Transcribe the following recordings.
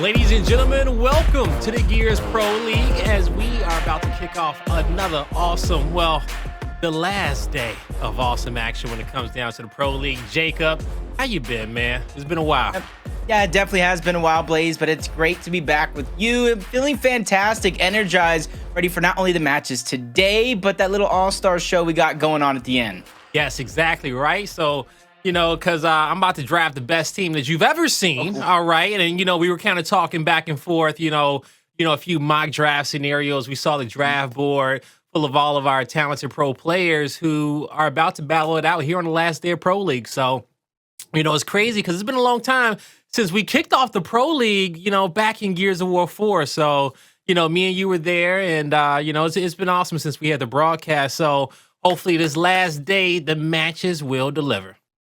Ladies and gentlemen, welcome to the Gears Pro League as we are about to kick off another awesome, the last day of awesome action when it comes down to the Pro League. Jacob, how you been, man? It's been a while. Yeah, it definitely has been a while, Blaze, but it's great to be back with you. I'm feeling fantastic, energized, ready for not only the matches today, but that little all-star show we got going on at the end. Yes, exactly, right? So, because I'm about to draft the best team that you've ever seen, all right? And, we were kind of talking back and forth, a few mock draft scenarios. We saw the draft board full of all of our talented pro players who are about to battle it out here on the last day of Pro League. So, it's crazy because it's been a long time since we kicked off the Pro League, back in Gears of War 4. So, me and you were there, and, it's been awesome since we had the broadcast. So hopefully this last day, the matches will deliver.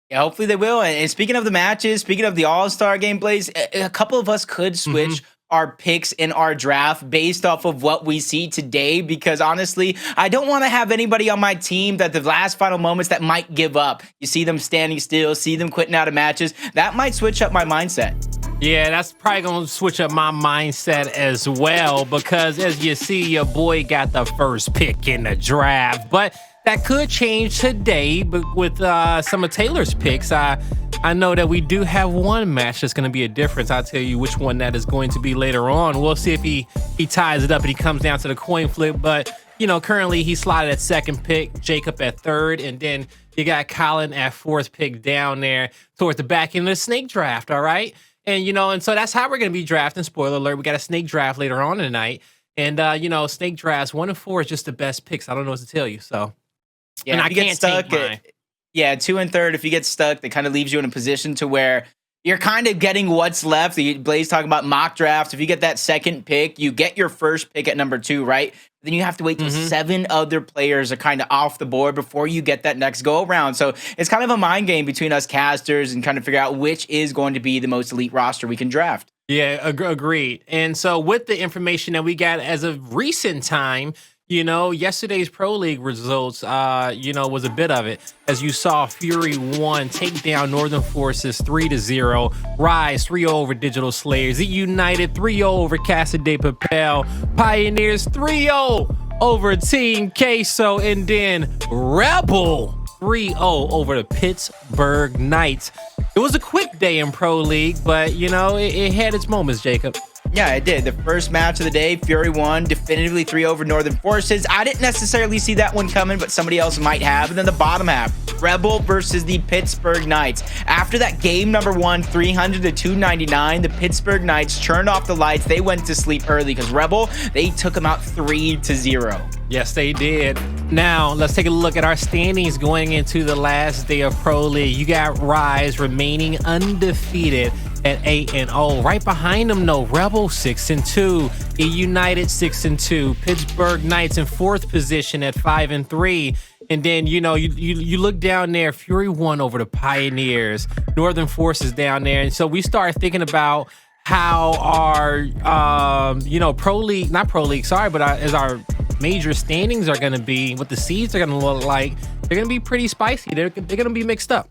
Yeah, hopefully they will. And speaking of the matches, speaking of the All-Star game, Blaze, a couple of us could switch our picks in our draft based off of what we see today, because honestly, I don't want to have anybody on my team that the last final moments that might give up. You see them standing still, see them quitting out of matches. That might switch up my mindset. Yeah, that's probably going to switch up my mindset as well, because as you see, your boy got the first pick in the draft, but that could change today. But with some of Taylor's picks, I know that we do have one match that's going to be a difference. I'll tell you which one that is going to be later on. We'll see if he ties it up and he comes down to the coin flip. But, currently he's slotted at second pick, Jacob at third, and then you got Colin at fourth pick down there towards the back end of the snake draft, all right? And, and so that's how we're going to be drafting. Spoiler alert, we got a snake draft later on in the night. And, snake drafts 1 and 4 is just the best picks. I don't know what to tell you, so. Yeah, and I can't take mine. Yeah, 2 and 3rd. If you get stuck, that kind of leaves you in a position to where you're kind of getting what's left. Blaze talking about mock drafts. If you get that second pick, you get your first pick at number 2, right? Then you have to wait till 7 other players are kind of off the board before you get that next go around. So it's kind of a mind game between us casters and kind of figure out which is going to be the most elite roster we can draft. Yeah, agreed. And so with the information that we got as of recent time, yesterday's Pro League results, was a bit of it. As you saw, Fury 1 take down Northern Forces 3-0. Rise 3-0 over Digital Slayers. United 3-0 over Casa de Papel. Pioneers 3-0 over Team Queso. And then Rebel 3-0 over the Pittsburgh Knights. It was a quick day in Pro League, but, it had its moments, Jacob. Yeah, it did. The first match of the day, Fury won, definitively 3 over Northern Forces. I didn't necessarily see that one coming, but somebody else might have. And then the bottom half, Rebel versus the Pittsburgh Knights. After that game number 1, 300 to 299, the Pittsburgh Knights turned off the lights. They went to sleep early because Rebel, they took them out 3-0. Yes, they did. Now, let's take a look at our standings going into the last day of Pro League. You got Rise remaining undefeated at 8-0. Right behind them, though, Rebel 6-2, United 6-2, Pittsburgh Knights in 4th position at 5-3. And then, you look down there, Fury 1 over the Pioneers, Northern Forces down there. And so we start thinking about how our, Pro League, not Pro League, sorry, but as our major standings are going to be, what the seeds are going to look like, they're going to be pretty spicy. They're going to be mixed up.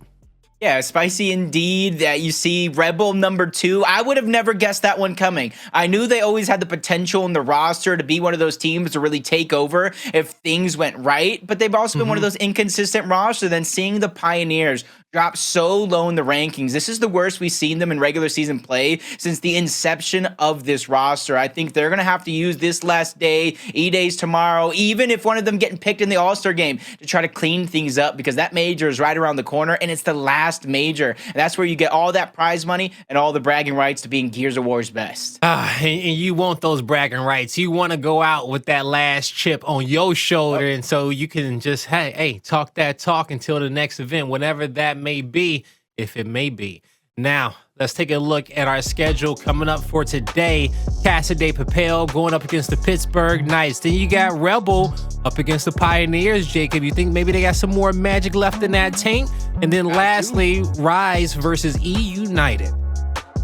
Yeah, spicy indeed. That you see Rebel number 2. I would have never guessed that one coming. I knew they always had the potential in the roster to be one of those teams to really take over if things went right, but they've also been one of those inconsistent rosters. Then seeing the Pioneers drop so low in the rankings, this is the worst we've seen them in regular season play since the inception of this roster. I think they're going to have to use this last day, E-Days tomorrow, even if one of them getting picked in the All-Star game, to try to clean things up, because that major is right around the corner and it's the last major. And that's where you get all that prize money and all the bragging rights to being Gears of War's best. And you want those bragging rights. You want to go out with that last chip on your shoulder, and so you can just, hey, talk that talk until the next event, whenever that may be, if it may be. Now, let's take a look at our schedule coming up for today. Casa de Papel going up against the Pittsburgh Knights. Then you got Rebel up against the Pioneers. Jacob, you think maybe they got some more magic left in that tank? And then lastly, Rise versus United.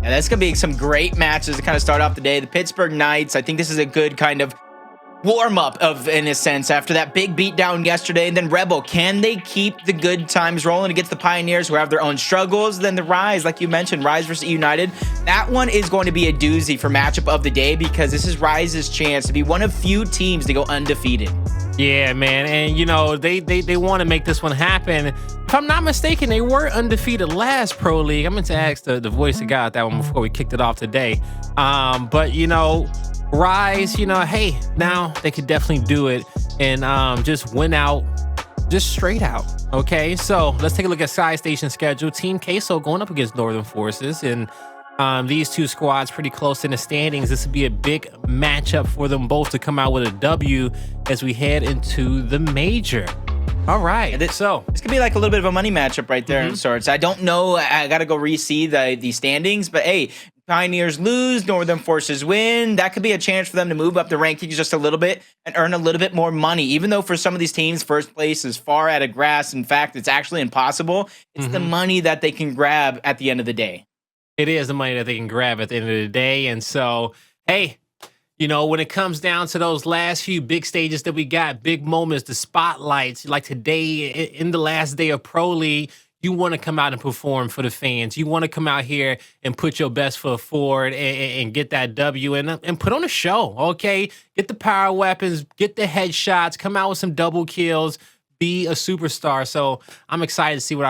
Yeah, that's going to be some great matches to kind of start off the day. The Pittsburgh Knights, I think this is a good kind of warm up in a sense after that big beatdown yesterday. And then Rebel, can they keep the good times rolling against the Pioneers who have their own struggles? Then the Rise, like you mentioned, Rise versus United, that one is going to be a doozy for matchup of the day, because this is Rise's chance to be one of few teams to go undefeated. Yeah, man, and you know they want to make this one happen. If I'm not mistaken, they were undefeated last Pro League. I meant to ask the voice of God that one before we kicked it off today. But you know, Rise, you know, hey, now they could definitely do it and just win out, just straight out. Okay, so let's take a look at Side Station schedule. Team Queso going up against Northern Forces, and these two squads pretty close in the standings. This would be a big matchup for them both to come out with a W as we head into the major. All right, so this could be like a little bit of a money matchup right there in sorts. I don't know. I got to go re-see the standings, but hey, Pioneers lose, Northern Forces win. That could be a chance for them to move up the rankings just a little bit and earn a little bit more money. Even though for some of these teams, first place is far out of grass. In fact, it's actually impossible. It's the money that they can grab at the end of the day. It is the money that they can grab at the end of the day. And so, hey, you know, when it comes down to those last few big stages that we got, big moments, the spotlights, like today in the last day of Pro League, you want to come out and perform for the fans. You want to come out here and put your best foot forward and get that W and put on a show, okay? Get the power weapons, get the headshots, come out with some double kills, be a superstar. So I'm excited to see what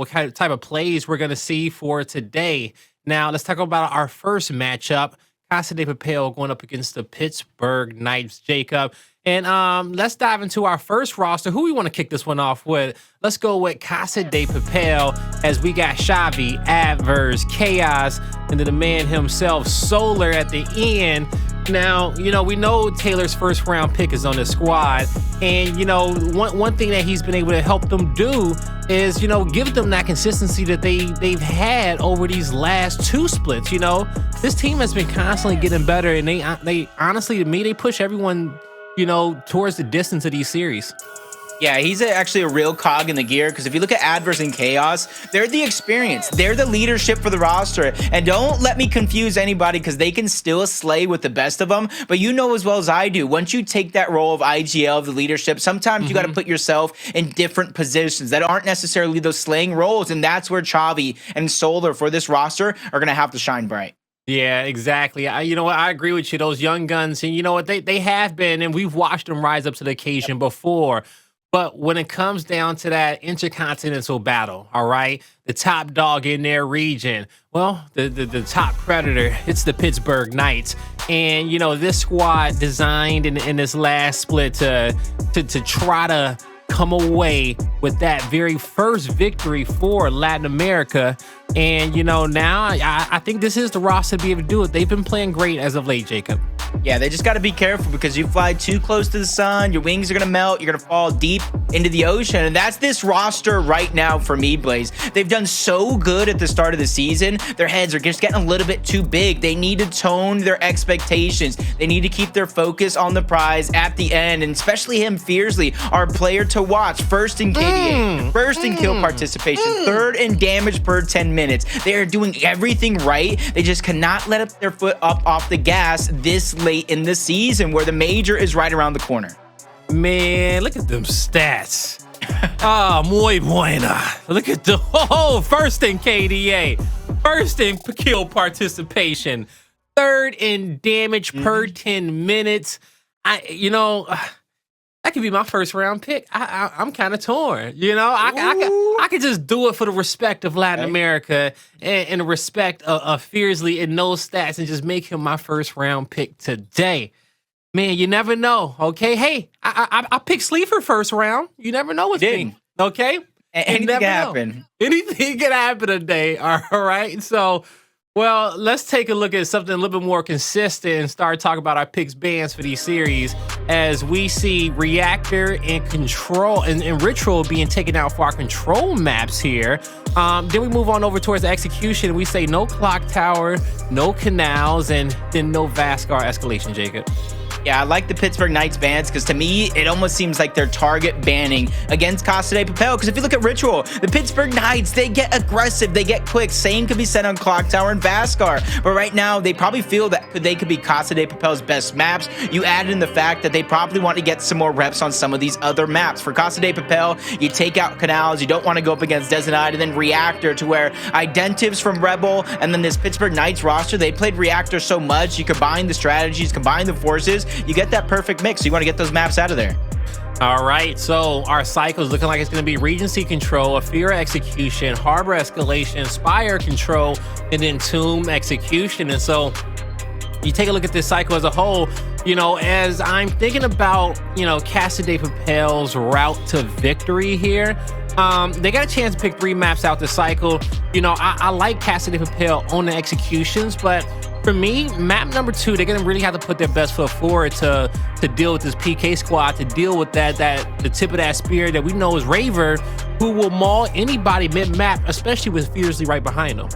kind of type of plays we're going to see for today. Now, let's talk about our first matchup. Casa de Papel going up against the Pittsburgh Knights, Jacob. And let's dive into our first roster. Who we want to kick this one off with? Let's go with Casa de Papel, as we got Chavii, Addvers, Chaoz, and then the man himself, Solar, at the end. Now, you know, we know Taylor's first round pick is on the squad. And, you know, one thing that he's been able to help them do is, you know, give them that consistency that they've had over these last two splits. You know, this team has been constantly getting better, and they honestly, to me, they push everyone, you know, towards the distance of these series. Yeah, he's actually a real cog in the gear, because if you look at Addvers and Chaoz, they're the experience. They're the leadership for the roster. And don't let me confuse anybody, because they can still slay with the best of them. But you know as well as I do, once you take that role of IGL, of the leadership, sometimes you got to put yourself in different positions that aren't necessarily those slaying roles. And that's where Chavii and Solar for this roster are going to have to shine bright. Yeah, exactly. You know what? I agree with you. Those young guns, and you know what? They have been, and we've watched them rise up to the occasion before. But when it comes down to that intercontinental battle, all right, the top dog in their region, well, the top predator, it's the Pittsburgh Knights. And, you know, this squad designed in this last split to try to come away with that very first victory for Latin America. And, you know, now I think this is the roster to be able to do it. They've been playing great as of late, Jacob. Yeah, they just got to be careful, because you fly too close to the sun, your wings are going to melt, you're going to fall deep into the ocean. And that's this roster right now for me, Blaze. They've done so good at the start of the season. Their heads are just getting a little bit too big. They need to tone their expectations. They need to keep their focus on the prize at the end. And especially him, Fearzly, our player to watch. First in KDA, first in kill participation, third in damage per 10 minutes. They are doing everything right. They just cannot let up their foot up off the gas this late in the season, where the major is right around the corner. Man, look at them stats. Ah, muy buena. Look at the first in KDA, first in kill participation, third in damage per 10 minutes. That could be my first round pick. I'm kind of torn. You know, I could just do it for the respect of Latin America and the respect of Fearzly and those stats, and just make him my first round pick today. Man, you never know. Okay, hey, I picked Sleeper first round. You never know what's me. Okay, anything can happen. Anything can happen today. All right, so. Well, let's take a look at something a little bit more consistent and start talking about our picks bans for these series, as we see Reactor and Control and Ritual being taken out for our control maps here. Then we move on over towards the execution. We say no Clock Tower, no Canals, and then no Vascar Escalation, Jacob. Yeah, I like the Pittsburgh Knights bans because to me, it almost seems like they're target banning against Casa de Papel. Because if you look at Ritual, the Pittsburgh Knights, they get aggressive, they get quick. Same could be said on Clock Tower and Vaskar. But right now, they probably feel that they could be Casa de Papel's best maps. You add in the fact that they probably want to get some more reps on some of these other maps. For Casa de Papel, you take out Canals, you don't want to go up against Dezonide, and then Reactor, to where Identivez from Rebel, and then this Pittsburgh Knights roster, they played Reactor so much, you combine the strategies, combine the forces, you get that perfect mix. So you want to get those maps out of there. All right, so our cycle is looking like it's going to be Regency control, Ephyra execution, Harbor escalation, Speyer control, and then Tomb execution. And so you take a look at this cycle as a whole, you know, as I'm thinking about, you know, Casa de Papel's route to victory here, they got a chance to pick 3 maps out the cycle. You know, I like Casa de Papel on the executions, but for me, map number 2, they're gonna really have to put their best foot forward to deal with this PK squad, to deal with the tip of that spear that we know is Raver, who will maul anybody mid-map, especially with Fearzly right behind them.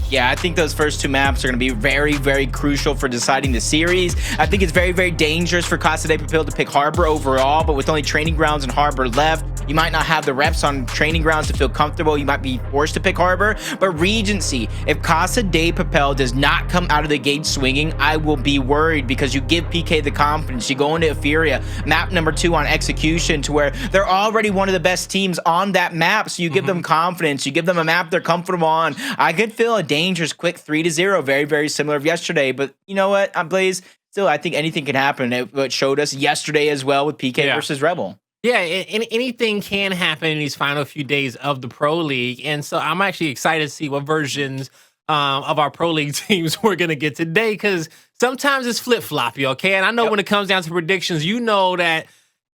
Yeah, I think those first 2 maps are going to be very, very crucial for deciding the series. I think it's very, very dangerous for Casa de Papel to pick Harbor overall, but with only Training Grounds and Harbor left, you might not have the reps on Training Grounds to feel comfortable. You might be forced to pick Harbor. But Regency, if Casa de Papel does not come out of the gate swinging, I will be worried, because you give PK the confidence. You go into Ephyra, map number 2 on execution, to where they're already one of the best teams on that map. So you give them confidence. You give them a map they're comfortable on. I could feel a dangerous quick 3-0, very, very similar of yesterday. But you know what, Blaze, still, I think anything can happen. It showed us yesterday as well with PK versus Rebel. Yeah, anything can happen in these final few days of the Pro League. And so I'm actually excited to see what versions of our Pro League teams we're going to get today, because sometimes it's flip-floppy, okay? And I know when it comes down to predictions, you know that,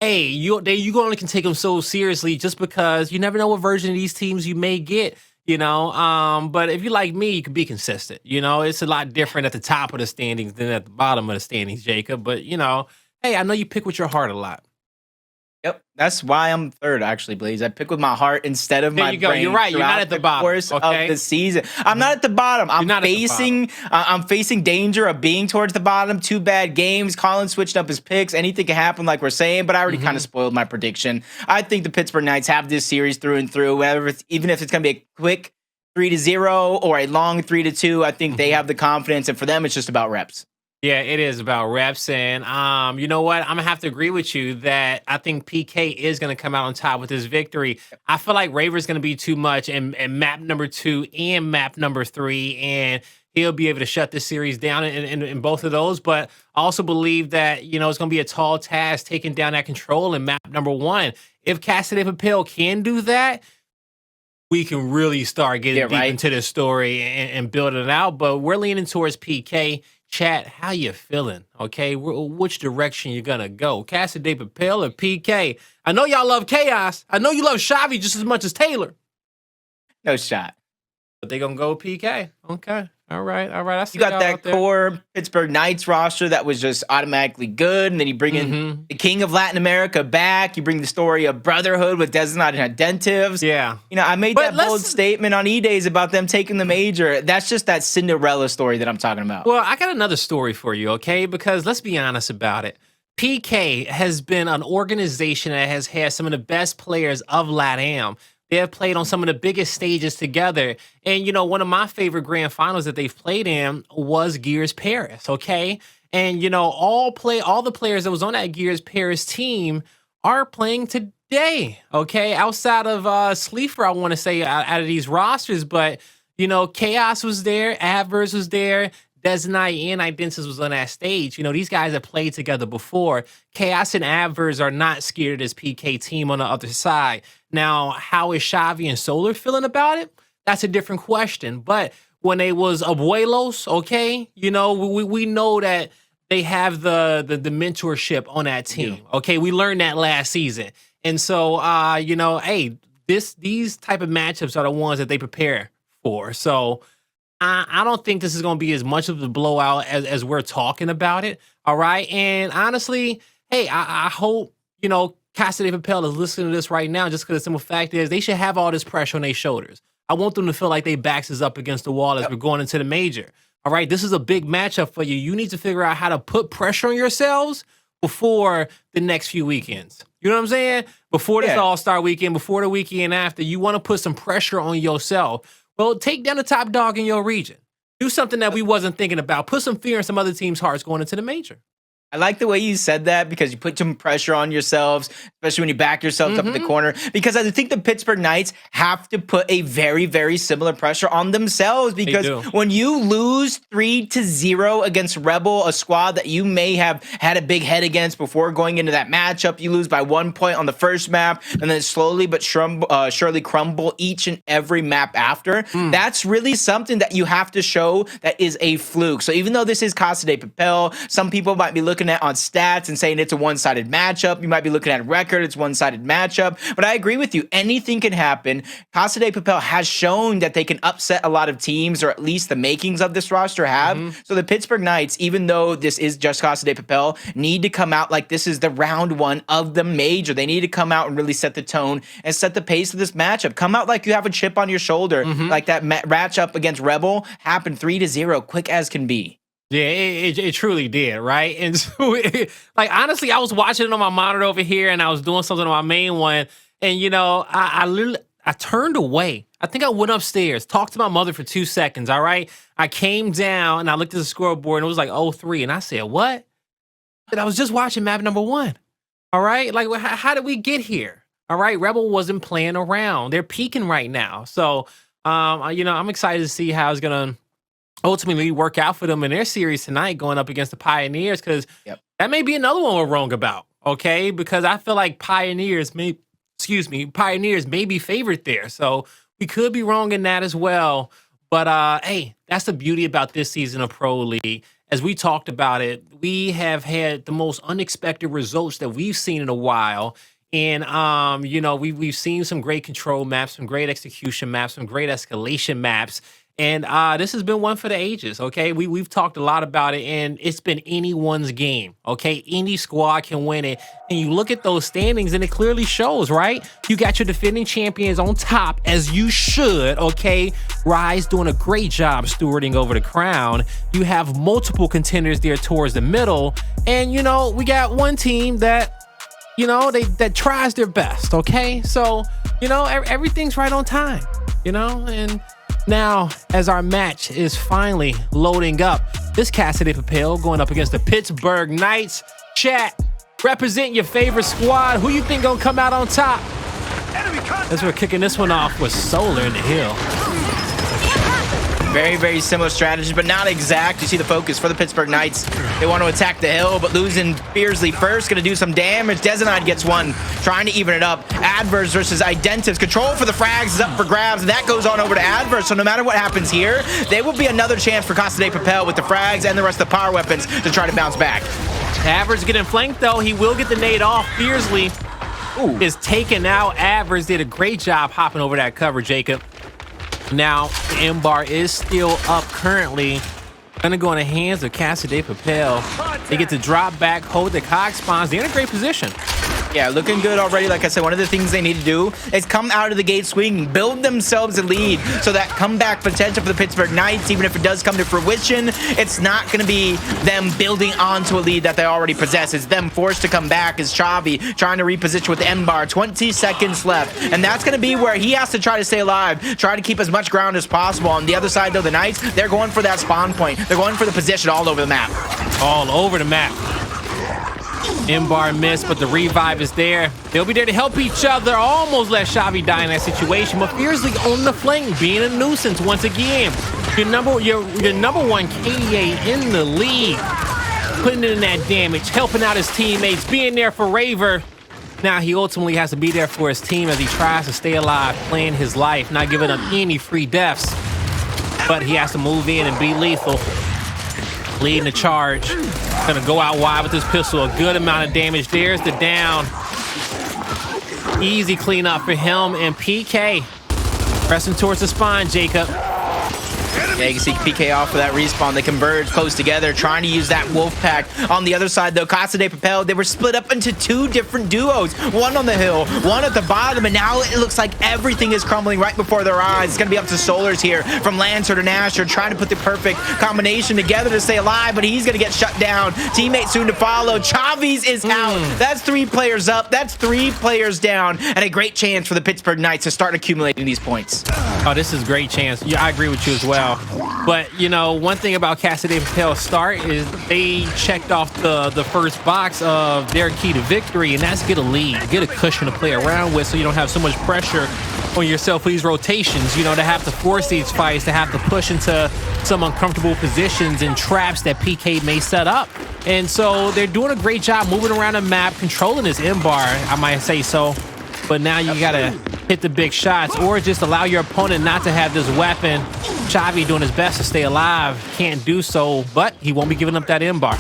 hey, you only can take them so seriously just because you never know what version of these teams you may get. You know, but if you like me, you can be consistent. You know, it's a lot different at the top of the standings than at the bottom of the standings, Jacob. But, you know, hey, I know you pick with your heart a lot. Yep, that's why I'm third, actually, Blaze. I pick with my heart instead of my brain. There you go. You're right. You're not at the bottom. Course of the season, I'm not at the bottom. I'm facing danger of being towards the bottom. 2 bad games. Colin switched up his picks. Anything can happen, like we're saying. But I already kind of spoiled my prediction. I think the Pittsburgh Knights have this series through and through. Even if it's going to be a quick 3-0 or a long 3-2, I think they have the confidence, and for them, it's just about reps. Yeah, it is about reps. And you know what? I'm gonna have to agree with you that I think PK is gonna come out on top with this victory. I feel like Raver's gonna be too much in map number 2 and map number 3, and he'll be able to shut this series down in both of those. But I also believe that, you know, it's gonna be a tall task taking down that control in map number 1. If Casa de Papel can do that, we can really start getting deep into this story and building it out. But we're leaning towards PK. Chat, how you feeling? Okay, which direction you gonna go? Casa de Papel or PK? I know y'all love Chaoz. I know you love Chavii just as much as Taylor. No shot. But they gonna go PK. Okay. All right. I see you got that core Pittsburgh Knights roster that was just automatically good, and then you bring in the King of Latin America back. You bring the story of brotherhood with Dezonide and Identivez. Yeah. You know, I made that bold statement on E-Days about them taking the major. That's just that Cinderella story that I'm talking about. Well, I got another story for you, okay? Because let's be honest about it. PK has been an organization that has had some of the best players of LATAM. They have played on some of the biggest stages together. And, you know, one of my favorite grand finals that they've played in was Gears Paris, okay? And, you know, all the players that was on that Gears Paris team are playing today, okay? Outside of Sleeper, I want to say, out of these rosters. But, you know, Chaoz was there, Addvers was there, Dezonide and Identivez was on that stage. You know, these guys have played together before. Chaoz and Addvers are not scared of this PK team on the other side. Now, how is Chavii and Solar feeling about it? That's a different question. But when they was Abuelos, okay, you know, we know that they have the mentorship on that team. Okay, we learned that last season. And so, you know, hey, these type of matchups are the ones that they prepare for. So I don't think this is going to be as much of a blowout as we're talking about it. All right. And honestly, hey, I hope, you know, Casa de Papel is listening to this right now, just because the simple fact is they should have all this pressure on their shoulders. I want them to feel like their backs is up against the wall as we're going into the major. All right, this is a big matchup for you. You need to figure out how to put pressure on yourselves before the next few weekends. You know what I'm saying? Before this All-Star weekend, before the weekend after, you want to put some pressure on yourself. Well, take down the top dog in your region. Do something that we wasn't thinking about. Put some fear in some other teams' hearts going into the major. I like the way you said that because you put some pressure on yourselves, especially when you back yourselves up in the corner. Because I think the Pittsburgh Knights have to put a very, very similar pressure on themselves. Because when you lose 3-0 against Rebel, a squad that you may have had a big head against before going into that matchup, you lose by 1 point on the first map, and then slowly but surely crumble each and every map after. That's really something that you have to show that is a fluke. So even though this is Casa de Papel, some people might be looking at on stats and saying it's a one-sided matchup. You might be looking at record, it's one-sided matchup. But I agree with you. Anything can happen. Casa de Papel has shown that they can upset a lot of teams, or at least the makings of this roster have. So the Pittsburgh Knights, even though this is just Casa de Papel, need to come out like this is the round one of the major. They need to come out and really set the tone and set the pace of this matchup. Come out like you have a chip on your shoulder, like that matchup against Rebel happened 3-0, quick as can be. Yeah, it truly did, right? And so, like, honestly, I was watching it on my monitor over here, and I was doing something on my main one, and, you know, I literally turned away. I think I went upstairs, talked to my mother for 2 seconds, all right? I came down, and I looked at the scoreboard, and it was like 0-3, and I said, what? And I was just watching map number 1, all right? Like, how did we get here? All right, Rebel wasn't playing around. They're peaking right now. So, you know, I'm excited to see how it's going to ultimately work out for them in their series tonight going up against the Pioneers, because that may be another one we're wrong about, okay? Because I feel like Pioneers may be favored there. So we could be wrong in that as well. But, hey, that's the beauty about this season of Pro League. As we talked about it, we have had the most unexpected results that we've seen in a while. And, you know, we've seen some great control maps, some great execution maps, some great escalation maps. And this has been one for the ages, okay? We've talked a lot about it, and it's been anyone's game, okay? Any squad can win it. And you look at those standings, and it clearly shows, right? You got your defending champions on top, as you should, okay? Rise doing a great job stewarding over the crown. You have multiple contenders there towards the middle. And, you know, we got one team that, you know, that tries their best, okay? So, you know, everything's right on time, you know? And now, as our match is finally loading up, this Casa de Papel going up against the Pittsburgh Knights. Chat, represent your favorite squad. Who you think gonna come out on top? As we're kicking this one off with Solar in the hill. Very, very similar strategies, but not exact. You see the focus for the Pittsburgh Knights. They want to attack the hill, but losing Fearzly first. Going to do some damage. Dezonide gets one, trying to even it up. Addvers versus Identivez. Control for the frags is up for grabs, and that goes on over to Addvers. So no matter what happens here, there will be another chance for Casa de Papel with the frags and the rest of the power weapons to try to bounce back. Addvers getting flanked, though. He will get the nade off. Fearzly is taken out. Addvers did a great job hopping over that cover, Jacob. Now, the M bar is still up currently. Gonna go in the hands of Casa de Papel. They get to drop back, hold the cog spawns. They're in a great position. Yeah, looking good already. Like I said, one of the things they need to do is come out of the gate swinging, build themselves a lead, so that comeback potential for the Pittsburgh Knights, even if it does come to fruition, it's not going to be them building onto a lead that they already possess. It's them forced to come back as Chavii trying to reposition with the M-bar. 20 seconds left, and that's going to be where he has to try to stay alive, try to keep as much ground as possible. On the other side, though, the Knights, they're going for that spawn point. They're going for the position all over the map. All over the map. M-bar missed, but the revive is there. They'll be there to help each other. Almost let Chavii die in that situation, but Fearzly on the flank, being a nuisance once again. Your number one KDA in the league, putting in that damage, helping out his teammates, being there for Raver. Now he ultimately has to be there for his team as he tries to stay alive, playing his life, not giving up any free deaths. But he has to move in and be lethal. Leading the charge. Gonna go out wide with this pistol. A good amount of damage. There's the down. Easy cleanup for him and PK. Pressing towards the spine, Jacob. Yeah, you can see PK off for that respawn. They converge close together, trying to use that wolf pack. On the other side, though, Casa de Papel, they were split up into 2 different duos. One on the hill, one at the bottom, and now it looks like everything is crumbling right before their eyes. It's going to be up to Solars here, from Lancer to Nasher, trying to put the perfect combination together to stay alive, but he's going to get shut down. Teammate soon to follow. Chavi's is out. That's 3 players up. That's 3 players down, and a great chance for the Pittsburgh Knights to start accumulating these points. Oh, this is a great chance. Yeah, I agree with you as well. But, you know, one thing about Casa de Papel's start is they checked off the first box of their key to victory, and that's get a lead, get a cushion to play around with so you don't have so much pressure on yourself for these rotations, you know, to have to force these fights, to have to push into some uncomfortable positions and traps that PK may set up. And so they're doing a great job moving around the map, controlling this M-bar, I might say so. But now you gotta hit the big shots or just allow your opponent not to have this weapon. Chavii doing his best to stay alive. Can't do so, but he won't be giving up that M-bar.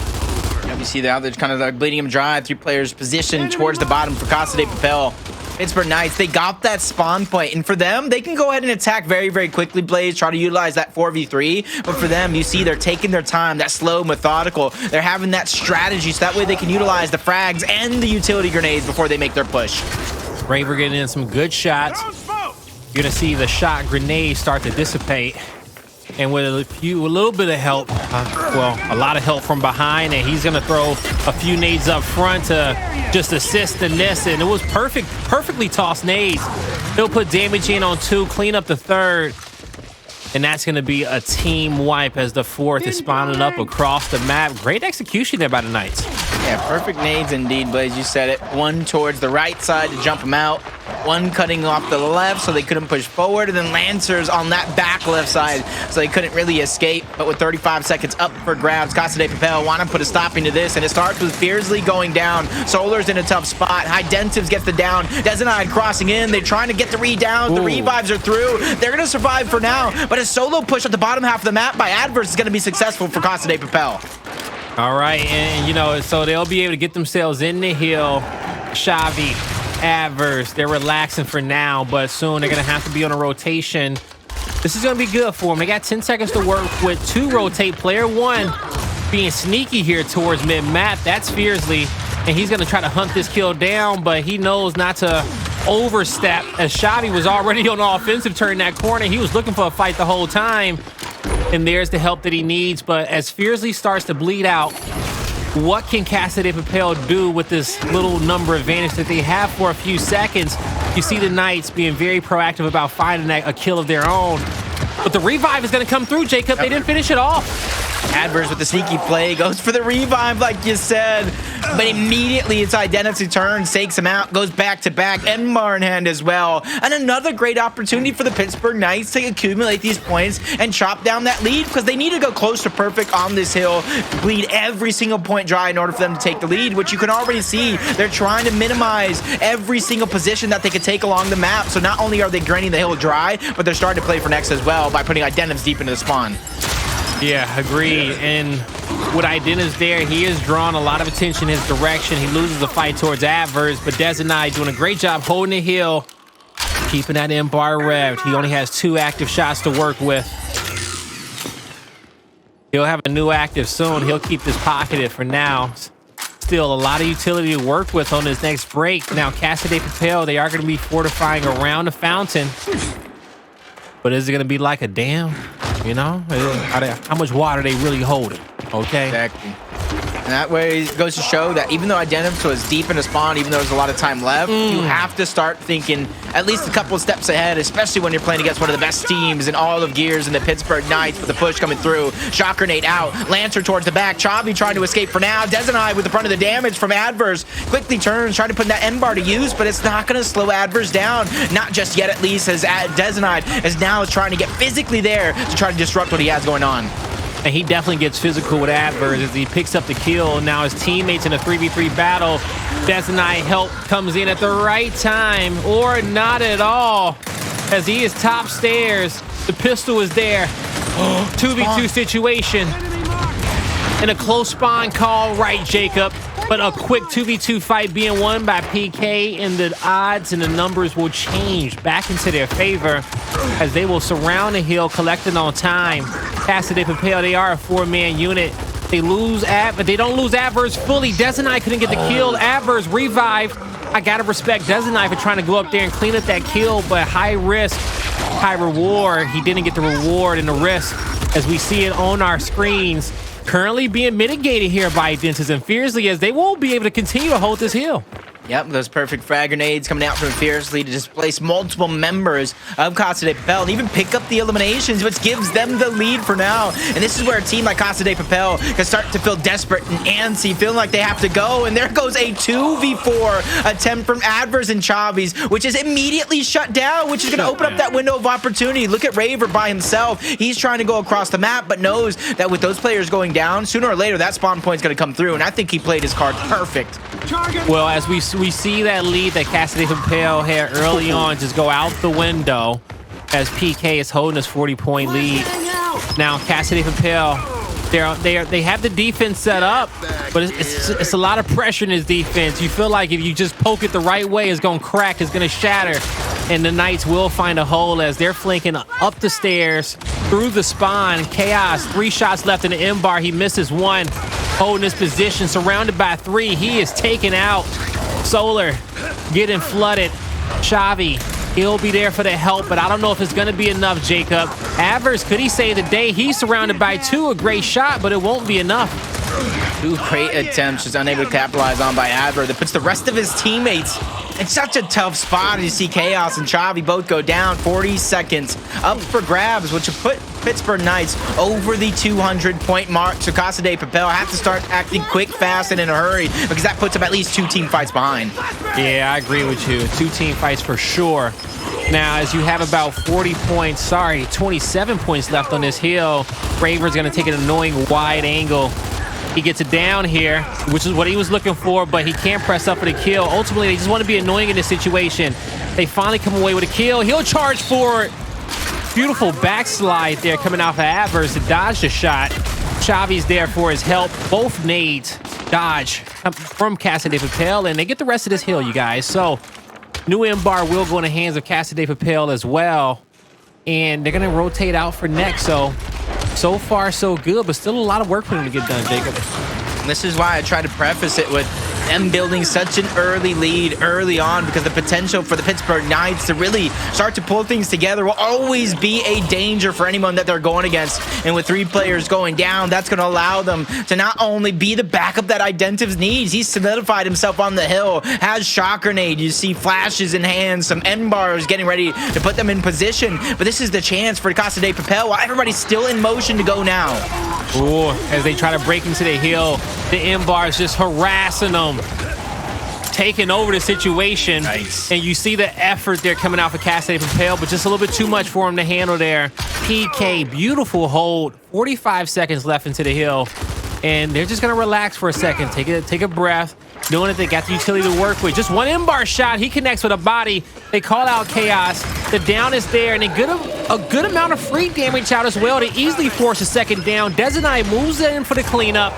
Yeah, you see that they're kind of like bleeding him dry. 3 players positioned towards the bottom for Casa de Papel. Pittsburgh Knights, they got that spawn point, and for them, they can go ahead and attack very, very quickly, Blaze, try to utilize that 4v3, but for them, you see they're taking their time, that slow, methodical. They're having that strategy, so that way they can utilize the frags and the utility grenades before they make their push. Raver getting in some good shots. You're gonna see the shot grenades start to dissipate. And with a little bit of help, well, a lot of help from behind, and he's gonna throw a few nades up front to just assist in this, and it was perfectly tossed nades. He'll put damage in on 2, clean up the 3rd, and that's gonna be a team wipe as the 4th is spawning up across the map. Great execution there by the Knights. Yeah, perfect nades indeed, Blaze. You said it. 1 towards the right side to jump him out. 1 cutting off the left so they couldn't push forward, and then Lancers on that back left side so they couldn't really escape. But with 35 seconds up for grabs, Casa de Papel want to put a stopping to this, and it starts with Fearzly going down. Solar's in a tough spot. Identivez gets the down. Dezonide crossing in. They're trying to get the redowns. The revives are through. They're going to survive for now, but a solo push at the bottom half of the map by Addvers is going to be successful for Casa de Papel. All right, and you know, so they'll be able to get themselves in the hill. Chavii, Addvers, they're relaxing for now, but soon they're gonna have to be on a rotation. This is gonna be good for them. They got 10 seconds to work with 2 rotate. Player 1 being sneaky here towards mid-map. That's Fearzly, and he's gonna try to hunt this kill down, but he knows not to overstep as Chavii was already on the offensive turn that corner. He was looking for a fight the whole time. And there's the help that he needs. But as Fearzly starts to bleed out, what can Casa de Papel do with this little number advantage that they have for a few seconds? You see the Knights being very proactive about finding a kill of their own. But the revive is going to come through, Jacob. They didn't finish it off. Addvers with the sneaky play goes for the revive, like you said, but immediately it's Identity turn, takes him out, goes back to back, and Mar in hand as well. And another great opportunity for the Pittsburgh Knights to accumulate these points and chop down that lead, because they need to go close to perfect on this hill, bleed every single point dry in order for them to take the lead, which you can already see. They're trying to minimize every single position that they could take along the map. So not only are they grinding the hill dry, but they're starting to play for next as well by putting Identivez deep into the spawn. Yeah, agreed. And with Identivez there, he has drawn a lot of attention in his direction. He loses the fight towards Addvers, but Dezonide doing a great job holding the hill, keeping that M-bar revved. He only has 2 active shots to work with. He'll have a new active soon. He'll keep this pocketed for now. Still a lot of utility to work with on this next break. Now, Casa de Papel, they are going to be fortifying around the fountain. But is it going to be like a dam? You know, how much water they really holding? Okay. Exactly. And that way it goes to show that even though Identivez was deep in the spawn, even though there's a lot of time left, you have to start thinking at least a couple of steps ahead, especially when you're playing against one of the best teams in all of Gears and the Pittsburgh Knights with the push coming through. Shock grenade out. Lancer towards the back. Chavii trying to escape for now. Dezonide with the brunt of the damage from Addvers. Quickly turns, trying to put that M-bar to use, but it's not going to slow Addvers down. Not just yet, at least, as Dezonide is now trying to get physically there to try to disrupt what he has going on. And he definitely gets physical with Addvers as he picks up the kill. Now his teammates in a 3v3 battle. Dezonide help comes in at the right time, or not at all, as he is top stairs. The pistol is there. 2v2 situation. And a close spawn call right, Jacob. But a quick 2v2 fight being won by PK, and the odds and the numbers will change back into their favor as they will surround the hill, collecting on time. Casa de Papel, they are a 4-man unit. They lose but they don't lose Addvers fully. Dezonide couldn't get the kill. Addvers revived. I gotta respect Dezonide for trying to go up there and clean up that kill, but high risk, high reward. He didn't get the reward and the risk as we see it on our screens. Currently being mitigated here by Identivez and Fearzly as they won't be able to continue to hold this hill. Yep, those perfect frag grenades coming out from Fearzly to displace multiple members of Casa de Papel and even pick up the eliminations, which gives them the lead for now. And this is where a team like Casa de Papel can start to feel desperate and antsy, feeling like they have to go. And there goes a 2v4 attempt from Addvers and Chavii's, which is immediately shut down, which is going to open up that window of opportunity. Look at Raver by himself. He's trying to go across the map, but knows that with those players going down, sooner or later, that spawn point's going to come through. And I think he played his card perfect. Well, as we see that lead that Casa de Papel had early on just go out the window as PK is holding his 40-point lead. Now, Casa de Papel, they have the defense set up, but it's a lot of pressure in his defense. You feel like if you just poke it the right way, it's going to crack, it's going to shatter. And the Knights will find a hole as they're flanking up the stairs through the spawn. Chaoz, 3 shots left in the M bar. He misses 1. Holding his position, surrounded by 3. He is taken out. Solar getting flooded. Chavii, he'll be there for the help, but I don't know if it's going to be enough, Jacob. Addvers, could he save the day? He's surrounded by 2. A great shot, but it won't be enough. 2 great attempts, just unable to capitalize on by Addvers. That puts the rest of his teammates in such a tough spot. You see Chaoz and Chavii both go down. 40 seconds up for grabs, which will put Pittsburgh Knights over the 200-point mark. So Casa de Papel have to start acting quick, fast, and in a hurry because that puts them at least 2 team fights behind. Yeah, I agree with you. 2 team fights for sure. Now, as you have about 27 points left on this hill, Raver's going to take an annoying wide angle. He gets it down here, which is what he was looking for, but he can't press up for the kill. Ultimately, they just want to be annoying in this situation. They finally come away with a kill. He'll charge forward. Beautiful backslide there coming off of Addvers to dodge the shot. Chavii's there for his help. Both nades dodge from Casa de Papel, and they get the rest of this hill, you guys. So, new M bar will go in the hands of Casa de Papel as well, and they're going to rotate out for next. So far, so good, but still a lot of work for them to get done, Jacob. This is why I try to preface it with them building such an early lead early on, because the potential for the Pittsburgh Knights to really start to pull things together will always be a danger for anyone that they're going against. And with 3 players going down, that's going to allow them to not only be the backup that Identivez needs. He's solidified himself on the hill, has shock grenade. You see flashes in hand, some end bars getting ready to put them in position. But this is the chance for Casa de Papel while everybody's still in motion to go now. Ooh, as they try to break into the hill, the M bar is just harassing them, taking over the situation. Nice. And you see the effort there coming out for Casa de Papel, but just a little bit too much for him to handle there. PK, beautiful hold. 45 seconds left into the hill, and they're just gonna relax for a second, take a breath, knowing that they got the utility to work with. Just 1 M bar shot, he connects with a body. They call out Chaoz. The down is there, and a good amount of free damage out as well to easily force a second down. Dezonide moves in for the cleanup.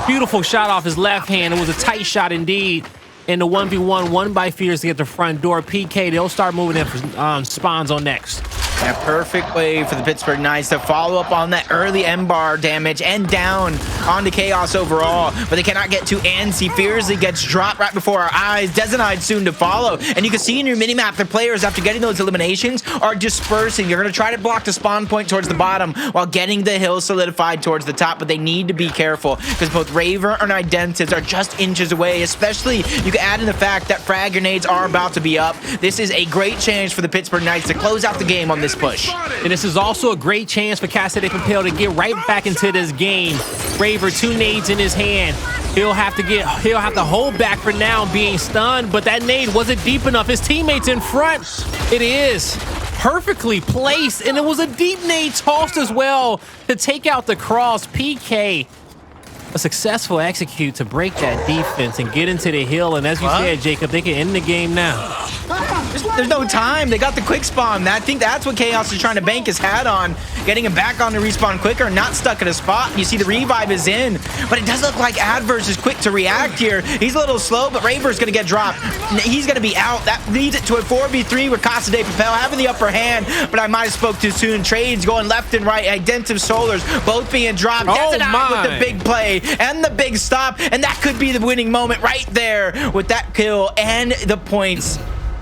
Beautiful shot off his left hand. It was a tight shot indeed. And the 1v1 won by Fearzly at the front door. PK, they'll start moving in for spawns on next. A perfect way for the Pittsburgh Knights to follow up on that early M-bar damage and down onto Chaoz overall, but they cannot get too antsy. Fearzly gets dropped right before our eyes. Dezonide soon to follow, and you can see in your minimap the players, after getting those eliminations, are dispersing. You're going to try to block the spawn point towards the bottom while getting the hill solidified towards the top, but they need to be careful because both Raver and Identivez are just inches away. Especially, you can add in the fact that frag grenades are about to be up. This is a great chance for the Pittsburgh Knights to close out the game on this push. And this is also a great chance for Casa de Papel to get right back into this game. Raver, 2 nades in his hand. He'll have to hold back for now, being stunned, but that nade wasn't deep enough. His teammates in front. It is perfectly placed, and it was a deep nade tossed as well to take out the cross. PK a successful execute to break that defense and get into the hill. And as you said, Jacob, they can end the game now. There's no time. They got the quick spawn. I think that's what Chaoz is trying to bank his hat on, getting him back on the respawn quicker, not stuck at a spot. You see the revive is in, but it does look like Addvers is quick to react here. He's a little slow, but Raver's going to get dropped. He's going to be out. That leads it to a 4v3 with Casa de Papel having the upper hand, but I might have spoke too soon. Trades going left and right. Identiv Solars both being dropped. Dezonide with the big play and the big stop, and that could be the winning moment right there with that kill and the points.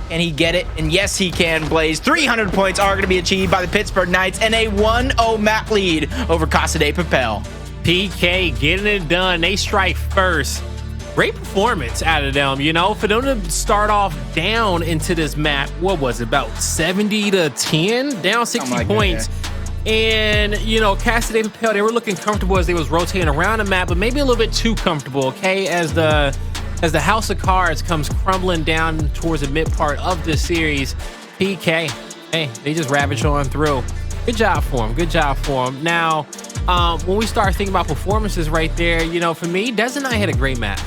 Can he get it? And yes, he can, Blaze. 300 points are going to be achieved by the Pittsburgh Knights and a 1-0 map lead over Casa de Papel. PK getting it done. They strike first. Great performance out of them, you know, for them to start off down into this map. What was it, about 70 to 10? Down 60 points. And, you know, Casa de Papel, they were looking comfortable as they was rotating around the map, but maybe a little bit too comfortable, okay, as the house of cards comes crumbling down towards the mid part of this series. PK, hey, they just ravage on through. Good job for him. Good job for him. Now, when we start thinking about performances right there, you know, for me, Dezonide had a great map.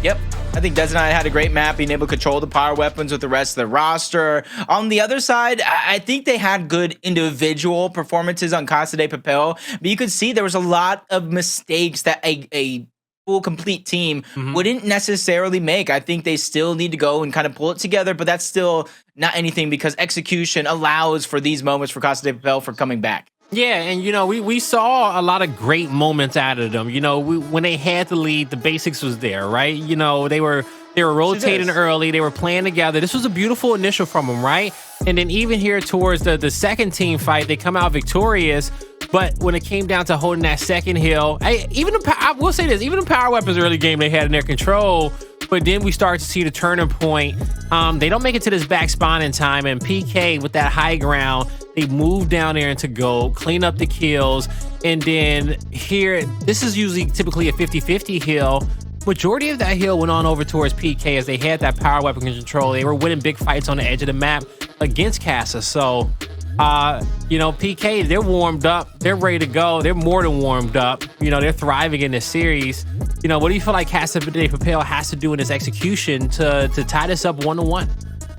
Yep. I think Dezonide had a great map, being able to control the power weapons with the rest of the roster. On the other side, I think they had good individual performances on Casa de Papel, but you could see there was a lot of mistakes that a full complete team wouldn't necessarily make. I think they still need to go and kind of pull it together, but that's still not anything because execution allows for these moments for Casa de Papel for coming back. Yeah, and you know, we saw a lot of great moments out of them. You know, when they had the lead, the basics was there, right? You know, they were rotating early, they were playing together. This was a beautiful initial from them, right? And then even here towards the second team fight, they come out victorious. But when it came down to holding that second hill, I will say this, even the power weapons early game they had in their control. But then we start to see the turning point. They don't make it to this back spawn in time, and PK with that high ground, they move down there into gold, clean up the kills, and then here, this is usually typically a 50-50 hill. Majority of that hill went on over towards PK as they had that power weapon control. They were winning big fights on the edge of the map against Casa. So, you know, PK, they're warmed up. They're ready to go. They're more than warmed up. You know, they're thriving in this series. You know, what do you feel like Casa de Papel has to do in this execution to tie this up 1-1?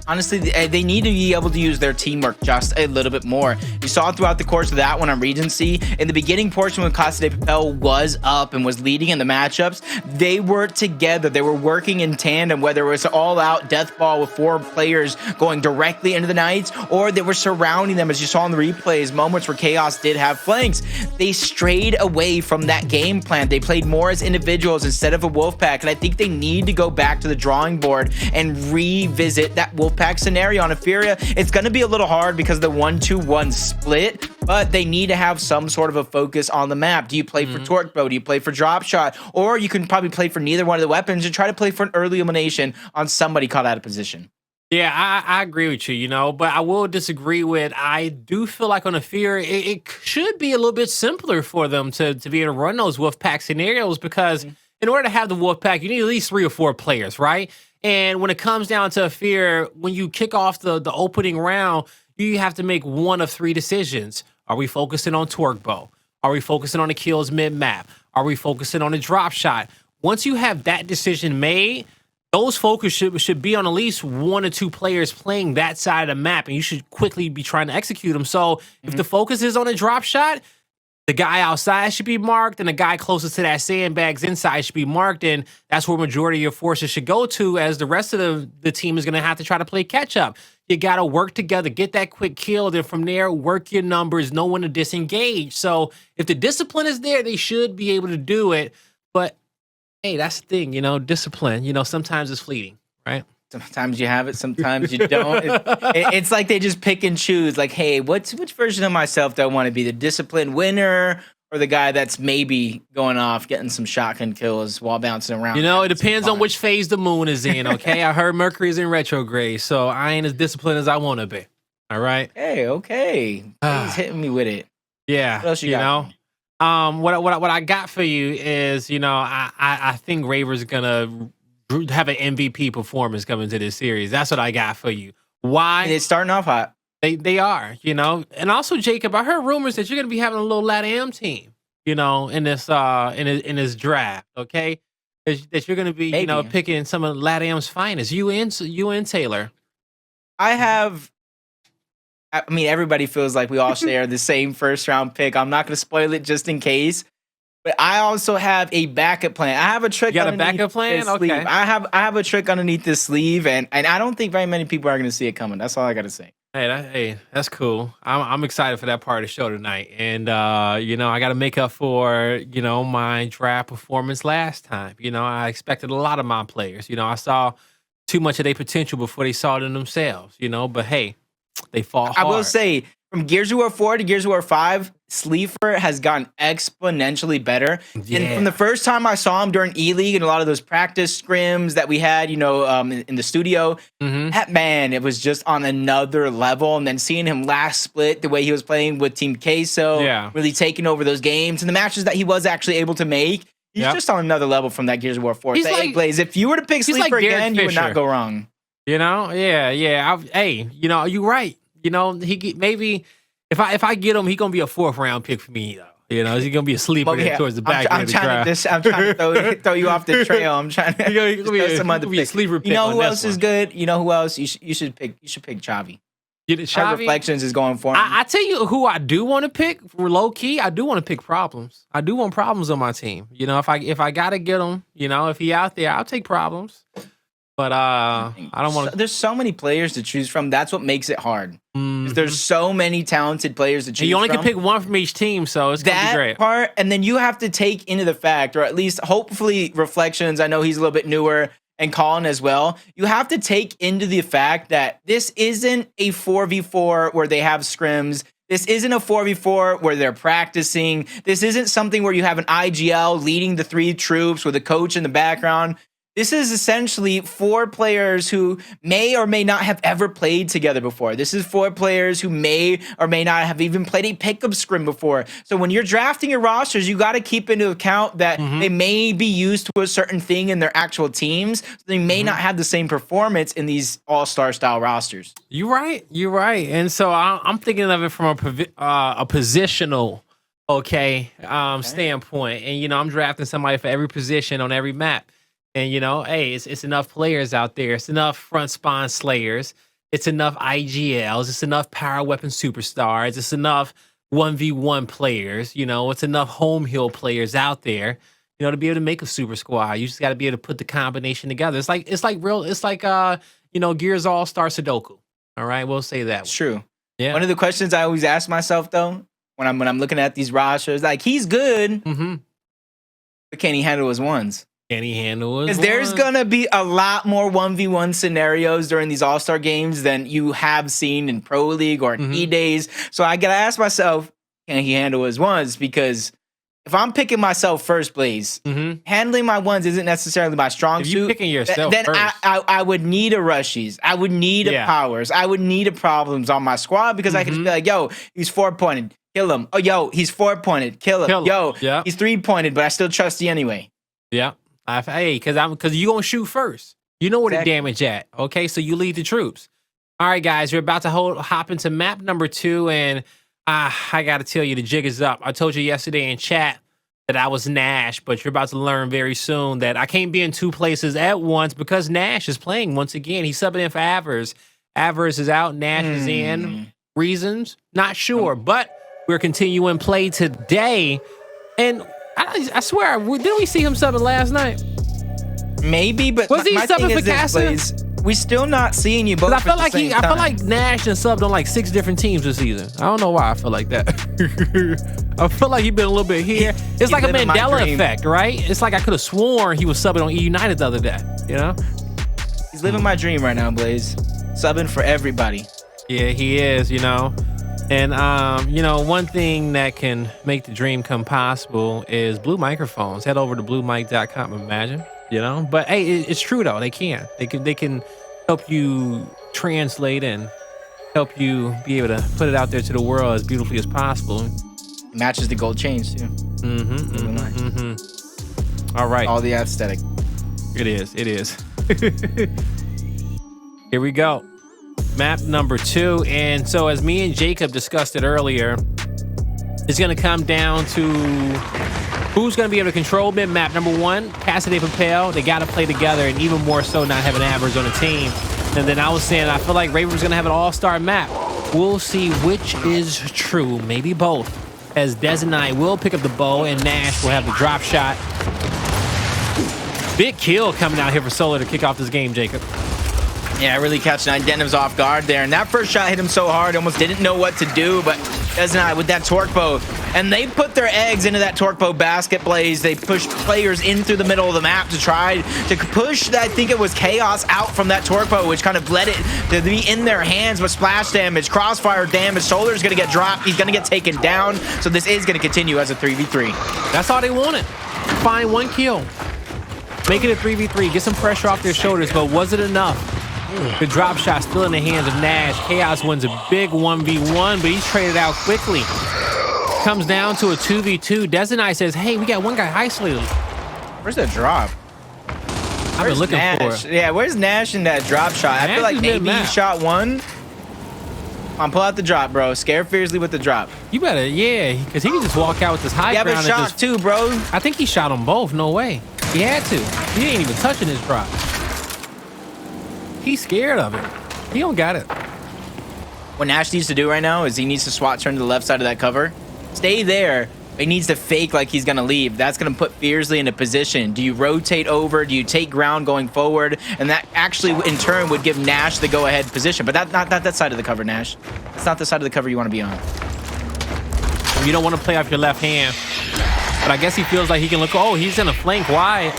Honestly, they need to be able to use their teamwork just a little bit more. You saw it throughout the course of that one on Regency. In the beginning portion when Casa de Papel was up and was leading in the matchups, they were together. They were working in tandem, whether it was all-out death ball with 4 players going directly into the Knights, or they were surrounding them, as you saw in the replays, moments where Chaoz did have flanks. They strayed away from that game plan. They played more as individuals instead of a wolf pack, and I think they need to go back to the drawing board and revisit that wolf pack scenario on Ephyra. It's going to be a little hard because of the 1-2-1 split, but they need to have some sort of a focus on the map. Do you play for torque bow? Do you play for drop shot? Or you can probably play for neither one of the weapons and try to play for an early elimination on somebody caught out of position. Yeah, I agree with you, you know, but I will disagree with, I do feel like on Ephyra, it should be a little bit simpler for them to be able to run those wolf pack scenarios, because in order to have the wolf pack, you need at least 3 or 4 players, right? And when it comes down to Fear, when you kick off the opening round, you have to make one of 3 decisions. Are we focusing on torque bow? Are we focusing on the kills mid-map? Are we focusing on the drop shot? Once you have that decision made, those focus should be on at least 1 or 2 players playing that side of the map, and you should quickly be trying to execute them. So if the focus is on a drop shot, the guy outside should be marked, and the guy closest to that sandbags inside should be marked, and that's where majority of your forces should go to, as the rest of the team is going to have to try to play catch-up. You got to work together, get that quick kill, then from there, work your numbers, know when to disengage. So if the discipline is there, they should be able to do it. But, hey, that's the thing, you know, discipline, you know, sometimes it's fleeting, right? Sometimes you have it, sometimes you don't. It's like they just pick and choose. Like, hey, which version of myself do I want to be? The disciplined winner or the guy that's maybe going off, getting some shotgun kills while bouncing around? You know, it depends on which phase the moon is in, okay? I heard Mercury's in retrograde, so I ain't as disciplined as I want to be, all right? Hey, okay. He's hitting me with it. Yeah, what else you got? What I got for you is, you know, I think Raver's going to have an MVP performance coming to this series. That's what I got for you. Why? They're starting off hot. They are, you know. And also, Jacob, I heard rumors that you're going to be having a little LATAM team. you know, in this in this draft, okay? That you're gonna be, you know, Maybe. picking some of LatAm's finest. You and Taylor. I have. I mean, everybody feels like we all share the same first round pick. I'm not going to spoil it just in case. But I also have a backup plan. I have a trick. You got a underneath backup plan? this Okay. sleeve. I have a trick underneath this sleeve, and I don't think very many people are going to see it coming. That's all I got to say. Hey, that's cool. I'm excited for that part of the show tonight, and you know, I got to make up for, you know, my draft performance last time. You know, I expected a lot of my players. You know, I saw too much of their potential before they saw it in themselves. You know, but hey, they fall hard. I will say, from Gears of War 4 to Gears of War 5, Sleeper has gotten exponentially better. Yeah. And from the first time I saw him during E-League and a lot of those practice scrims that we had, you know, in the studio, that man, it was just on another level. And then seeing him last split, the way he was playing with Team Queso, really taking over those games and the matches that he was actually able to make, he's just on another level from that Gears of War 4. He's Hey, like, Blaze, if you were to pick Sleeper like again, you would not go wrong. You know, yeah. Hey, you know, you're right. You know, maybe if I get him, he's gonna be a 4th round pick for me though. You know, he's gonna be a sleeper there towards the back end of the draft. I'm trying to throw you off the trail. I'm trying to throw some other picks. Sleeper pick. You know who else is good? You know who else you should pick? You should pick Chavii. Chavii? Reflections is going for him. I tell you who I do want to pick for low key. I do want to pick Problems. I do want Problems on my team. You know, if I gotta get him, you know, if he out there, I'll take Problems. But I don't want to. There's so many players to choose from. That's what makes it hard. There's so many talented players to choose from. You only can pick one from each team, so it's gonna be great. That part, and then you have to take into the fact, or at least hopefully Reflections. I know he's a little bit newer, and Colin as well. You have to take into the fact that this isn't a 4v4 where they have scrims. This isn't a 4v4 where they're practicing. This isn't something where you have an IGL leading the 3 troops with a coach in the background. This is essentially 4 players who may or may not have ever played together before. This is 4 players who may or may not have even played a pickup scrim before. So when you're drafting your rosters, you got to keep into account that they may be used to a certain thing in their actual teams. So they may not have the same performance in these all-star style rosters. You're right. And so I'm thinking of it from a positional, standpoint. And, you know, I'm drafting somebody for every position on every map. And, you know, hey, it's enough players out there. It's enough front spawn slayers. It's enough IGLs. It's enough power weapon superstars. It's enough 1v1 players. You know, it's enough home hill players out there, you know, to be able to make a super squad. You just got to be able to put the combination together. It's like you know, Gears All-Star Sudoku. All right, we'll say that. It's true. Yeah. One of the questions I always ask myself, though, when I'm looking at these rosters, like, he's good, but can he handle his ones? Can he handle it? Because there's going to be a lot more 1v1 scenarios during these All-Star games than you have seen in Pro League or E-Days. So I got to ask myself, can he handle his ones? Because if I'm picking myself first, Blaze, handling my ones isn't necessarily my strong suit. If you're picking yourself then first. I would need a Rushies. I would need a Powers. I would need a Problems on my squad because I could just be like, yo, he's 4-pointed. Kill him. Oh, yo, he's 4-pointed. Kill him. Yo, he's 3-pointed, but I still trust you anyway. Yeah. Hey, because you gonna shoot first. You know where the damage at. Okay, so you lead the troops. All right, guys, we're about to hop into map number 2, and I gotta tell you, the jig is up. I told you yesterday in chat that I was Nash, but you're about to learn very soon that I can't be in 2 places at once because Nash is playing once again. He's subbing in for Addvers. Addvers is out. Nash is in. Reasons? Not sure, but we're continuing play today, and I swear, didn't we see him subbing last night? Maybe, but was he subbing for Casa? We still not seeing you both. I felt like I felt like Nash and subbed on like 6 different teams this season. I don't know why I feel like that. I feel like he's been a little bit here. It's like a Mandela effect, right? It's like I could have sworn he was subbing on E United the other day. You know, he's living my dream right now, Blaze. Subbing for everybody. Yeah, he is. You know. And, you know, one thing that can make the dream come possible is Blue microphones. Head over to bluemic.com, imagine, you know. But, hey, it's true, though. They can help you translate and help you be able to put it out there to the world as beautifully as possible. It matches the gold chains, too. All right. All the aesthetic. It is. Here we go. Map number 2, and so as me and Jacob discussed it earlier, is going to come down to who's going to be able to control mid-map. Number one, Casa de Papel. They got to play together, and even more so not having Addvers on the team. And then I was saying I feel like Raver's going to have an all-star map. We'll see which is true. Maybe both. As Dezonide will pick up the bow, and Nash will have the drop shot. Big kill coming out here for Solar to kick off this game, Jacob. Yeah, really catching Identivez off guard there. And that first shot hit him so hard, almost didn't know what to do, but Dezonide with that torque bow. And they put their eggs into that torque bow basket blaze. They pushed players in through the middle of the map to try to push, I think it was Chaoz, out from that torque bow, which kind of led it to be in their hands with splash damage, crossfire damage. Solar's going to get dropped. He's going to get taken down. So this is going to continue as a 3v3. That's all they wanted. Find one kill. Make it a 3v3. Get some pressure off their shoulders, but was it enough? The drop shot still in the hands of Nash. Chaoz wins a big 1v1, but he's traded out quickly. Comes down to a 2v2. Dezonide says, hey, we got one guy isolated. Where's the drop? I've been looking Nash? for it. Yeah, where's Nash in that drop shot? I feel like maybe he shot one. Pull out the drop, bro. Scare Fearzly with the drop. You better, yeah, because he can just walk out with this high ground. Yeah, but shot too, bro. I think he shot them both. No way. He had to. He ain't even touching his drop. He's scared of it. He don't got it. What Nash needs to do right now is he needs to SWAT turn to the left side of that cover. Stay there. He needs to fake like he's going to leave. That's going to put Fearzly in a position. Do you rotate over? Do you take ground going forward? And that actually, in turn, would give Nash the go-ahead position. But not that side of the cover, Nash. It's not the side of the cover you want to be on. You don't want to play off your left hand. But I guess he feels like he can look. Oh, he's in a flank wide.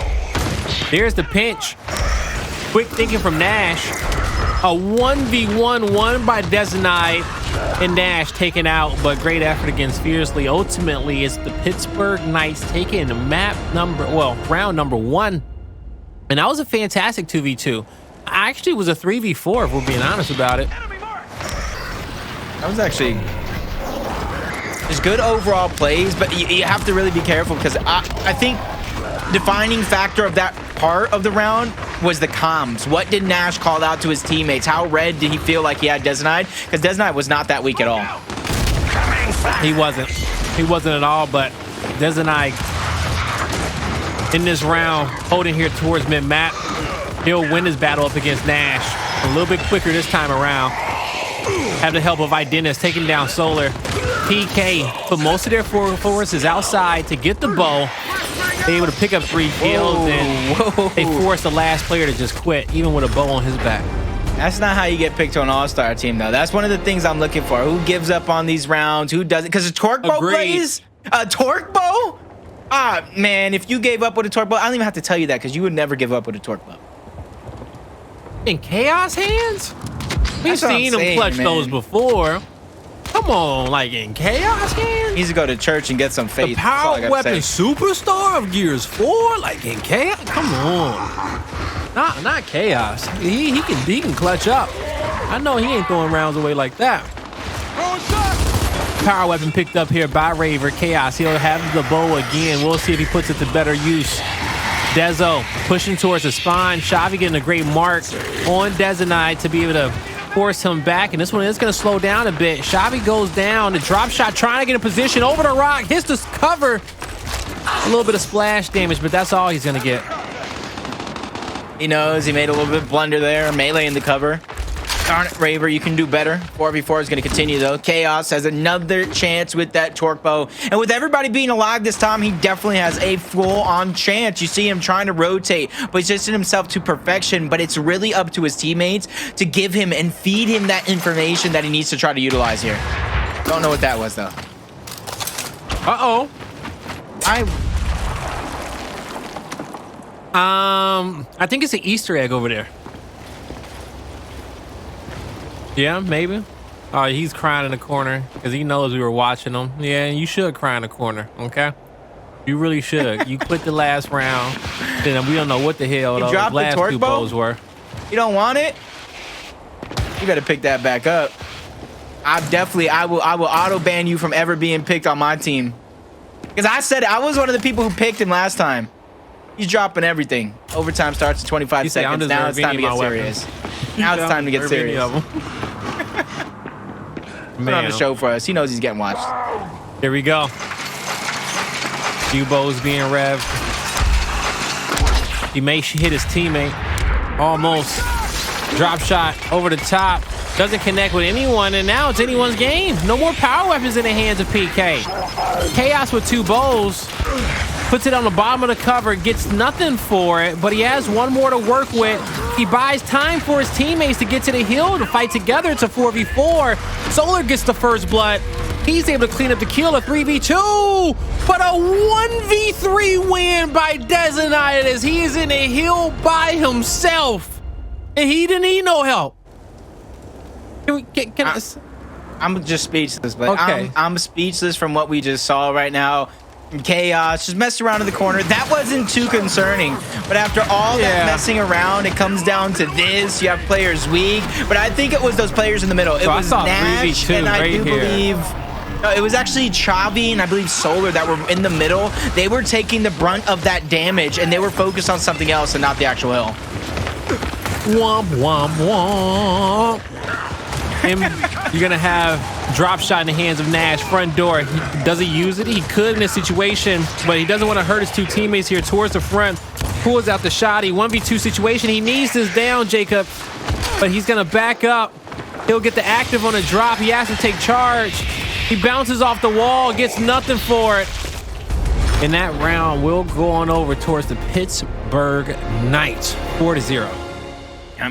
There's the pinch. Quick thinking from Nash. A 1v1 won by Dezonide, and Nash taken out, but great effort against Fearzly. Ultimately, it's the Pittsburgh Knights taking round number 1. And that was a fantastic 2v2. Actually, it was a 3v4 if we're being honest about it. That was actually just good overall plays, but you have to really be careful because I think defining factor of that part of the round was the comms. What did Nash call out to his teammates? How red did he feel like he had Dezonide? Because Dezonide was not that weak at all. He wasn't. He wasn't at all, but Dezonide in this round, holding here towards mid-map. He'll win his battle up against Nash a little bit quicker this time around. Have the help of Identivez taking down Solar. PK put most of their forces outside to get the bow. They able to pick up 3 kills, and they forced the last player to just quit, even with a bow on his back. That's not how you get picked to an all-star team, though. That's one of the things I'm looking for. Who gives up on these rounds? Who doesn't? Because a torque bow plays? A torque bow? Ah, man, if you gave up with a torque bow, I don't even have to tell you that because you would never give up with a torque bow. In Chaoz hands? We've seen him clutch those before. Come on, like in Chaoz hands? He needs to go to church and get some faith. The power weapon superstar of Gears 4? Like in Chaoz? Come on. Not Chaoz. He can clutch up. I know he ain't throwing rounds away like that. Power weapon picked up here by Raver. Chaoz, he'll have the bow again. We'll see if he puts it to better use. Dezo pushing towards the spine. Chavii getting a great mark on Dezonide to be able to force him back, and this one is going to slow down a bit. Chavii goes down. The drop shot trying to get in position over the rock. Hits the cover. A little bit of splash damage, but that's all he's going to get. He knows he made a little bit of blunder there. Melee in the cover. Darn it, Raver, you can do better. 4v4 is going to continue, though. Chaoz has another chance with that torque bow. And with everybody being alive this time, he definitely has a full-on chance. You see him trying to rotate, position himself to perfection, but it's really up to his teammates to give him and feed him that information that he needs to try to utilize here. Don't know what that was, though. Uh-oh. I think it's an Easter egg over there. Yeah, maybe. Oh, he's crying in the corner because he knows we were watching him. Yeah, you should cry in the corner, okay? You really should. You quit the last round. Then we don't know what the hell those last 2 bows were. You don't want it? You better pick that back up. I will auto ban you from ever being picked on my team. Because I said I was one of the people who picked him last time. He's dropping everything. Overtime starts in 25 seconds. Now it's time to get serious. Now it's time to get serious. Put on the show for us. He knows he's getting watched. Here we go. U-bows being revved. He may hit his teammate. Almost. Drop shot over the top. Doesn't connect with anyone, and now it's anyone's game. No more power weapons in the hands of PK. Chaoz with 2 bows. Puts it on the bottom of the cover, gets nothing for it, but he has one more to work with. He buys time for his teammates to get to the hill to fight together. It's a 4v4. Solar gets the first blood. He's able to clean up the kill, a 3v2, but a 1v3 win by Dezonide as he is in the hill by himself, and he didn't need no help. I'm just speechless, but okay. I'm speechless from what we just saw right now. Chaoz just messed around in the corner. That wasn't too concerning, but after all that messing around, it comes down to this. You have players weak, but I think it was those players in the middle. It was Nash, and I do believe it was actually Chavii and I believe Solar that were in the middle. They were taking the brunt of that damage, and they were focused on something else and not the actual hill. Womp, womp, womp. And you're going to have drop shot in the hands of Nash, front door. Does he use it? He could in this situation, but he doesn't want to hurt his 2 teammates here towards the front. Pulls out the shot. 1v2 situation. He needs this down, Jacob, but he's going to back up. He'll get the active on a drop. He has to take charge. He bounces off the wall, gets nothing for it. And that round will go on over towards the Pittsburgh Knights, 4-0.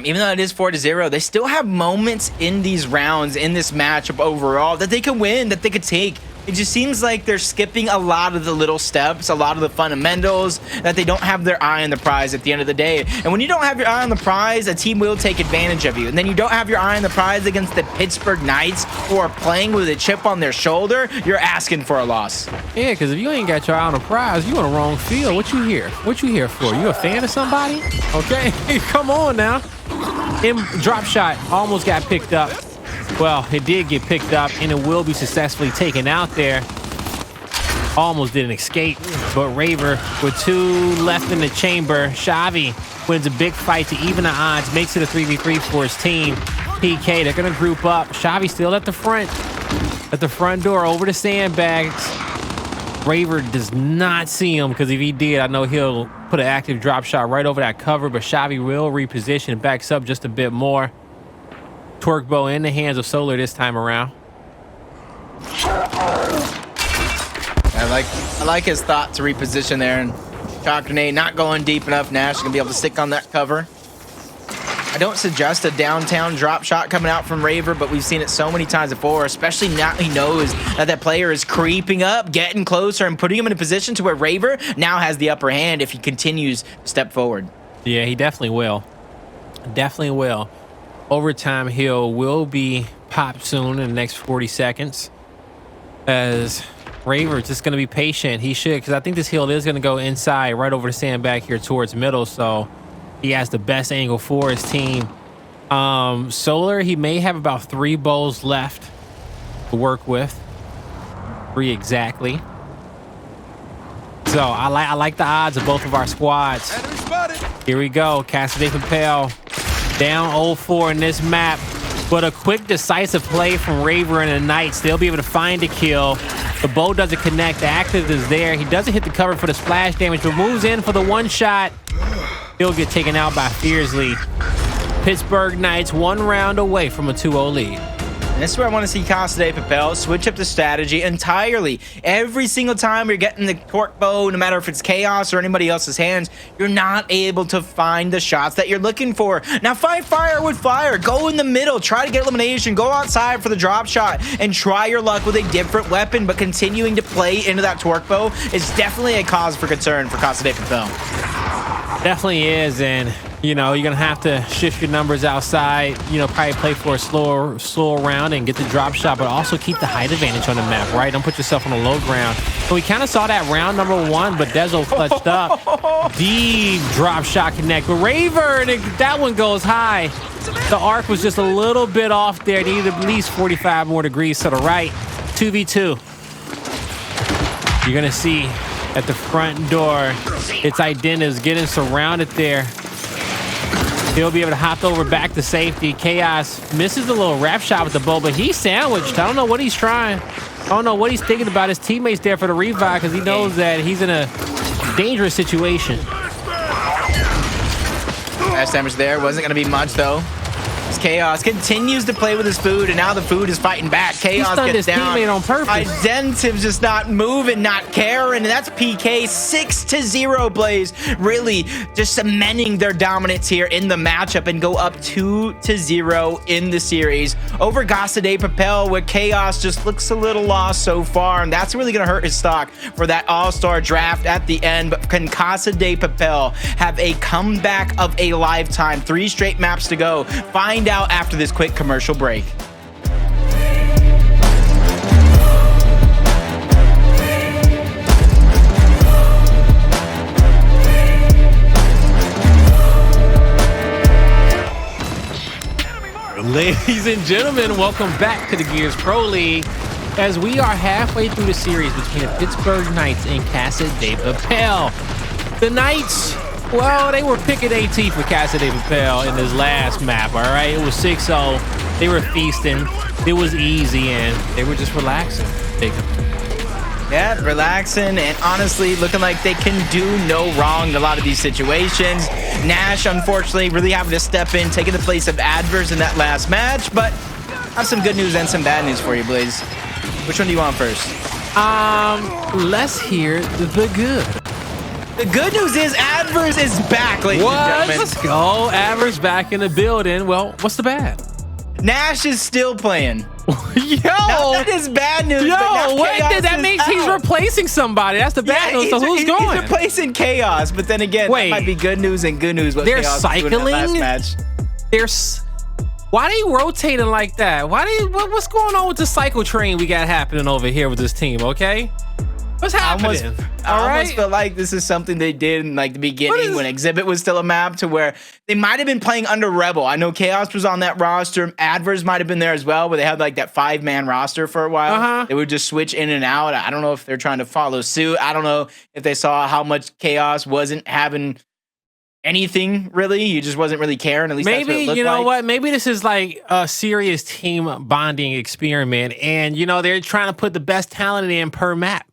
Even though it is 4-0, they still have moments in these rounds, in this matchup overall, that they could win, that they could take. It just seems like they're skipping a lot of the little steps, a lot of the fundamentals, that they don't have their eye on the prize at the end of the day. And when you don't have your eye on the prize, a team will take advantage of you. And then you don't have your eye on the prize against the Pittsburgh Knights, who are playing with a chip on their shoulder, you're asking for a loss. Yeah, because if you ain't got your eye on the prize, you on the wrong field. What you here? What you here for? You a fan of somebody? Okay, come on now. Him drop shot almost got picked up. Well, it did get picked up, and it will be successfully taken out there. Almost didn't escape, but Raver with 2 left in the chamber. Chavii wins a big fight to even the odds, makes it a 3v3 for his team. PK, they're going to group up. Chavii still at the front door, over the sandbags. Raver does not see him, because if he did, I know he'll put an active drop shot right over that cover, but Chavii will reposition and backs up just a bit more. Torque bow in the hands of Solar this time around. I like his thought to reposition there, and shock grenade not going deep enough. Nash is gonna be able to stick on that cover. I don't suggest a downtown drop shot coming out from Raver, but we've seen it so many times before, especially now he knows that that player is creeping up, getting closer, and putting him in a position to where Raver now has the upper hand if he continues to step forward. Yeah, he definitely will. Definitely will. Overtime hill will be popped soon in the next 40 seconds. As Raver is just going to be patient. He should, because I think this hill is going to go inside right over the sandbag here towards middle. So he has the best angle for his team. Solar, he may have about 3 bows left to work with. 3 exactly. So I like the odds of both of our squads. Here we go. Casa de Papel down 0-4 in this map. But a quick, decisive play from Raver and the Knights. They'll be able to find a kill. The bow doesn't connect. The active is there. He doesn't hit the cover for the splash damage, but moves in for the 1 shot. He'll get taken out by Fearzly. Pittsburgh Knights 1 round away from a 2-0 lead. And this is where I want to see Casa de Papel switch up the strategy entirely. Every single time you're getting the torque bow, no matter if it's Chaoz or anybody else's hands, you're not able to find the shots that you're looking for. Now fight fire with fire. Go in the middle. Try to get elimination. Go outside for the drop shot and try your luck with a different weapon. But continuing to play into that torque bow is definitely a cause for concern for Casa de Papel. Definitely is, and you know, you're gonna have to shift your numbers outside, you know, probably play for a slower round and get the drop shot, but also keep the height advantage on the map, right? Don't put yourself on the low ground. So we kind of saw that round number 1, but Dezo clutched up. Deep drop shot connect with Raver, and that one goes high. The arc was just a little bit off there. Needed at least 45 more degrees to the right. 2v2. You're gonna see at the front door, it's Identivez getting surrounded there. He'll be able to hop over back to safety. Chaoz misses a little wrap shot with the bow, but he's sandwiched. I don't know what he's trying. I don't know what he's thinking about. His teammates there for the revive because he knows that he's in a dangerous situation. Last damage there. Wasn't going to be much, though. Chaoz continues to play with his food, and now the food is fighting back. Chaoz gets his down. teammate on purpose. Identivez just not moving, not caring, and that's PK 6-0 Blaze. Really just cementing their dominance here in the matchup and go up 2-0 in the series over Casa de Papel, where Chaoz just looks a little lost so far, and that's really going to hurt his stock for that all-star draft at the end. But can Casa de Papel have a comeback of a lifetime? 3 straight maps to go. Find out after this quick commercial break. Ladies and gentlemen, welcome back to the Gears Pro League as we are halfway through the series between the Pittsburgh Knights and Casa de Papel. The Knights, well, they were picking AT for Casa de Papel in this last map, all right? It was 6-0. They were feasting. It was easy, and they were just relaxing. Yeah, relaxing, and honestly, looking like they can do no wrong in a lot of these situations. Nash, unfortunately, really having to step in, taking the place of Addvers in that last match, but I have some good news and some bad news for you, Blaze. Which one do you want first? Let's hear the good. The good news is Addvers is back, ladies and gentlemen. Let's go. Addvers back in the building. Well, what's the bad? Nash is still playing. Yo, that is bad news. Yo, wait, that means he's replacing somebody. That's the bad news. So who's going? He's replacing Chaoz, but then again, that might be good news and good news. What they're Chaoz cycling. Last match. Why are they rotating like that? What's going on with the cycle train we got happening over here with this team? Okay, what's happening? I almost feel like this is something they did in like the beginning when Exhibit was still a map, to where they might have been playing under Rebel. I know Chaoz was on that roster. Addvers might have been there as well, where they had like that 5-man roster for a while. They would just switch in and out. I don't know if they're trying to follow suit. I don't know if they saw how much Chaoz wasn't having anything really. He just wasn't really caring. At least maybe that's what it looked you know like. what? Maybe this is like a serious team bonding experiment, and you know they're trying to put the best talent in per map.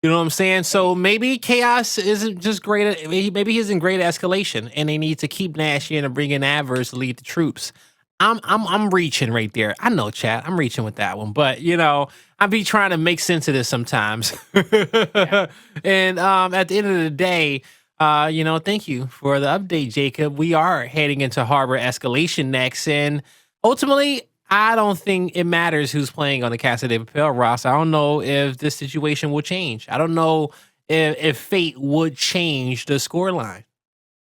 You know what I'm saying? So maybe Chaoz isn't just great at, maybe he isn't great at escalation, and they need to keep Nash in and bring in Addvers to lead the troops. I'm reaching right there. I know, chat. I'm reaching with that one, but you know, I be trying to make sense of this sometimes. Yeah. And at the end of the day, you know, thank you for the update, Jacob. We are heading into Harbor Escalation next, and ultimately, I don't think it matters who's playing on the Casa de Papel roster. I don't know if this situation will change. I don't know if fate would change the scoreline.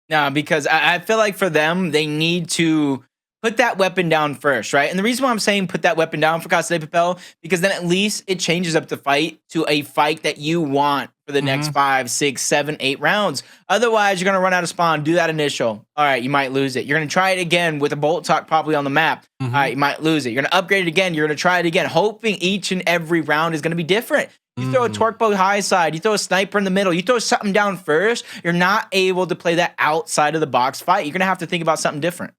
No, because I feel like for them, they need to put that weapon down first, right? And the reason why I'm saying put that weapon down for Casa de Papel, because then at least it changes up the fight to a fight that you want for the next 5, 6, 7, 8 rounds. Otherwise, you're going to run out of spawn, do that initial. All right, you might lose it. You're going to try it again with a bolt talk probably on the map. All right, you might lose it. You're going to upgrade it again. You're going to try it again, hoping each and every round is going to be different. You throw a torque bow high side, you throw a sniper in the middle, you throw something down first, you're not able to play that outside of the box fight. You're going to have to think about something different.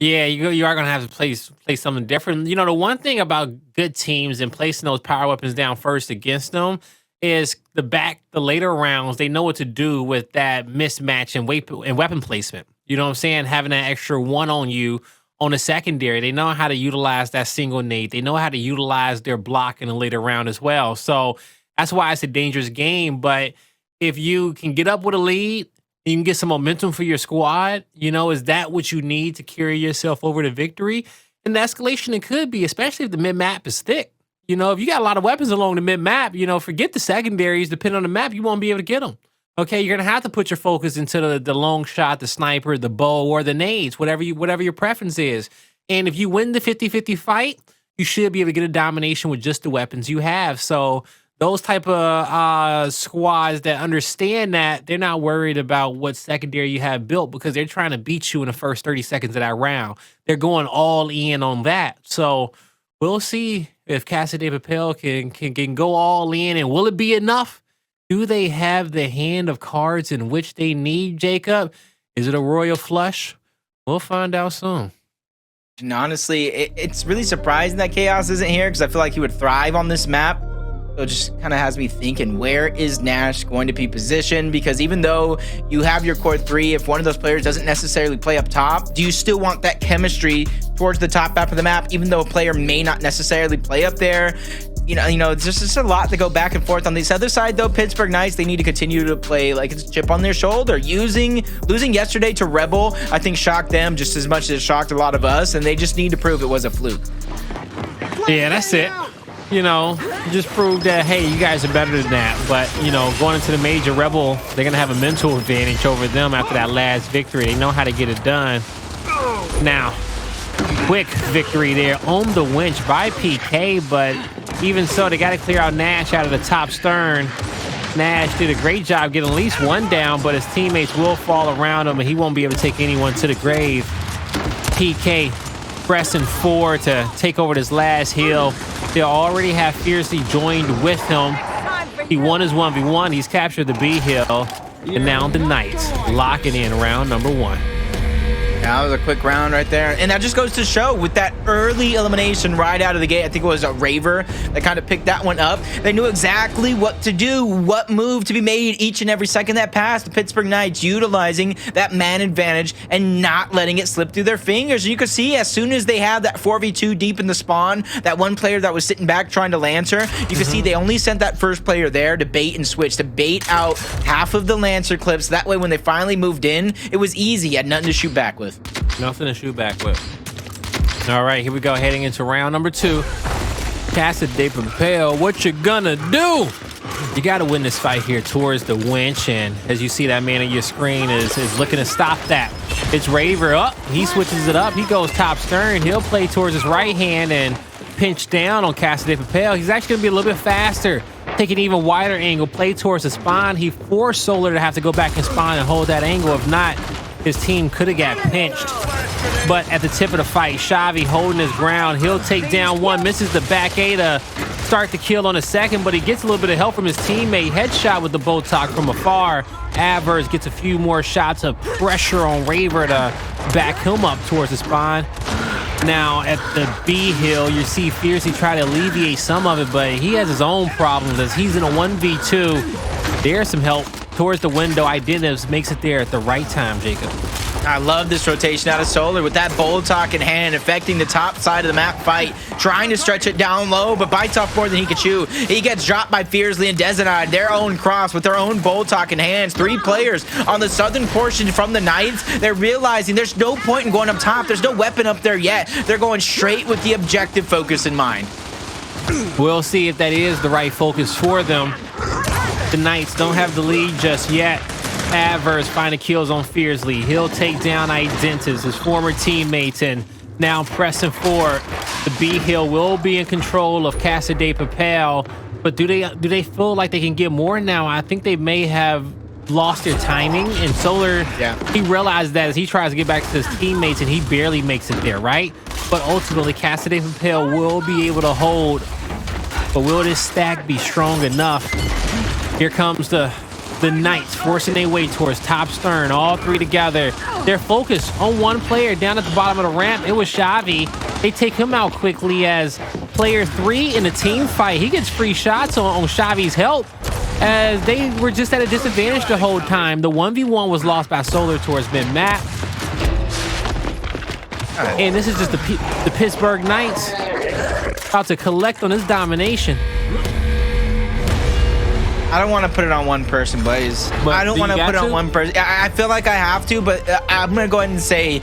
Yeah, you are going to have to play something different. You know, the one thing about good teams and placing those power weapons down first against them is the later rounds, they know what to do with that mismatch and weapon placement. You know what I'm saying? Having that extra one on you on the secondary. They know how to utilize that single nade. They know how to utilize their block in the later round as well. So that's why it's a dangerous game. But if you can get up with a lead, you can get some momentum for your squad. You know, is that what you need to carry yourself over to victory? And the escalation it could be, especially if the mid-map is thick. You know, if you got a lot of weapons along the mid-map, you know, forget the secondaries. Depending on the map, you won't be able to get them. Okay, you're going to have to put your focus into the long shot, the sniper, the bow, or the nades, whatever your preference is. And if you win the 50-50 fight, you should be able to get a domination with just the weapons you have. So those type of squads that understand that, they're not worried about what secondary you have built because they're trying to beat you in the first 30 seconds of that round. They're going all in on that. So we'll see if Casa de Papel can go all in, and will it be enough? Do they have the hand of cards in which they need, Jacob? Is it a royal flush? We'll find out soon. And honestly, it's really surprising that Chaoz isn't here because I feel like he would thrive on this map. So it just kind of has me thinking, where is Nash going to be positioned? Because even though you have your core three, if one of those players doesn't necessarily play up top, do you still want that chemistry towards the top half of the map, even though a player may not necessarily play up there? You know, it's just a lot to go back and forth on this other side, though. Pittsburgh Knights, they need to continue to play like it's a chip on their shoulder. Losing yesterday to Rebel, I think shocked them just as much as it shocked a lot of us, and they just need to prove it was a fluke. Yeah, that's it. You know, just prove that, hey, you guys are better than that. But, you know, going into the major, Rebel, they're going to have a mental advantage over them after that last victory. They know how to get it done. Now, quick victory there on the winch by PK, but even so, they got to clear out Nash out of the top stern. Nash did a great job getting at least one down, but his teammates will fall around him, and he won't be able to take anyone to the grave. PK pressing forward to take over this last hill. They already have Fearzly joined with him. He won his 1v1. He's captured the B hill. And now the Knights locking in round number 1. That was a quick round right there. And that just goes to show with that early elimination right out of the gate, I think it was a Raver that kind of picked that one up. They knew exactly what to do, what move to be made each and every second that passed. The Pittsburgh Knights utilizing that man advantage and not letting it slip through their fingers. And you could see as soon as they had that 4v2 deep in the spawn, that one player that was sitting back trying to Lancer, you could see they only sent that first player there to bait and switch, to bait out half of the Lancer clips. That way when they finally moved in, it was easy. You had nothing to shoot back with. Nothing to shoot back with. All right, here we go, heading into round number 2. Casa de Papel, what you gonna do? You got to win this fight here towards the winch, and as you see, that man on your screen is looking to stop that. It's Raver up. He switches it up. He goes top stern. He'll play towards his right hand and pinch down on Casa de Papel. He's actually going to be a little bit faster. Take an even wider angle, play towards the spawn. He forced Solar to have to go back and spawn and hold that angle. If not, his team could have got pinched. But at the tip of the fight, Chavii holding his ground. He'll take down one, misses the back A to start the kill on a second, but he gets a little bit of help from his teammate. Headshot with the Botox from afar. Addvers gets a few more shots of pressure on Raver to back him up towards the spawn. Now at the B hill, you see Fearzly try to alleviate some of it, but he has his own problems as he's in a 1v2. There's some help towards the window. Identivez makes it there at the right time, Jacob. I love this rotation out of Solar with that Botox in hand, affecting the top side of the map fight, trying to stretch it down low, but bites off more than he could chew. He gets dropped by Fearzly and Dezonide, their own cross with their own Botox in hands. 3 players on the southern portion from the Knights. They're realizing there's no point in going up top. There's no weapon up there yet. They're going straight with the objective focus in mind. We'll see if that is the right focus for them. The Knights don't have the lead just yet. Addvers finding kills on Fearzly. He'll take down Identivez, his former teammates, and now pressing forward. The B hill will be in control of Casa de Papel, but do they feel like they can get more now? I think they may have lost their timing, and Solar, he realized that as he tries to get back to his teammates, and he barely makes it there, right? But ultimately, Casa de Papel will be able to hold, but will this stack be strong enough? Here comes the Knights forcing their way towards top stern, all 3 together. They're focused on one player down at the bottom of the ramp. It was Chavii. They take him out quickly as player 3 in the team fight. He gets free shots on Chavii's help as they were just at a disadvantage the whole time. The 1v1 was lost by Solar towards mid-map. And this is just the Pittsburgh Knights about to collect on this domination. I don't want to put it on one person, boys. I don't want to put it on one person. I feel like I have to, but I'm going to go ahead and say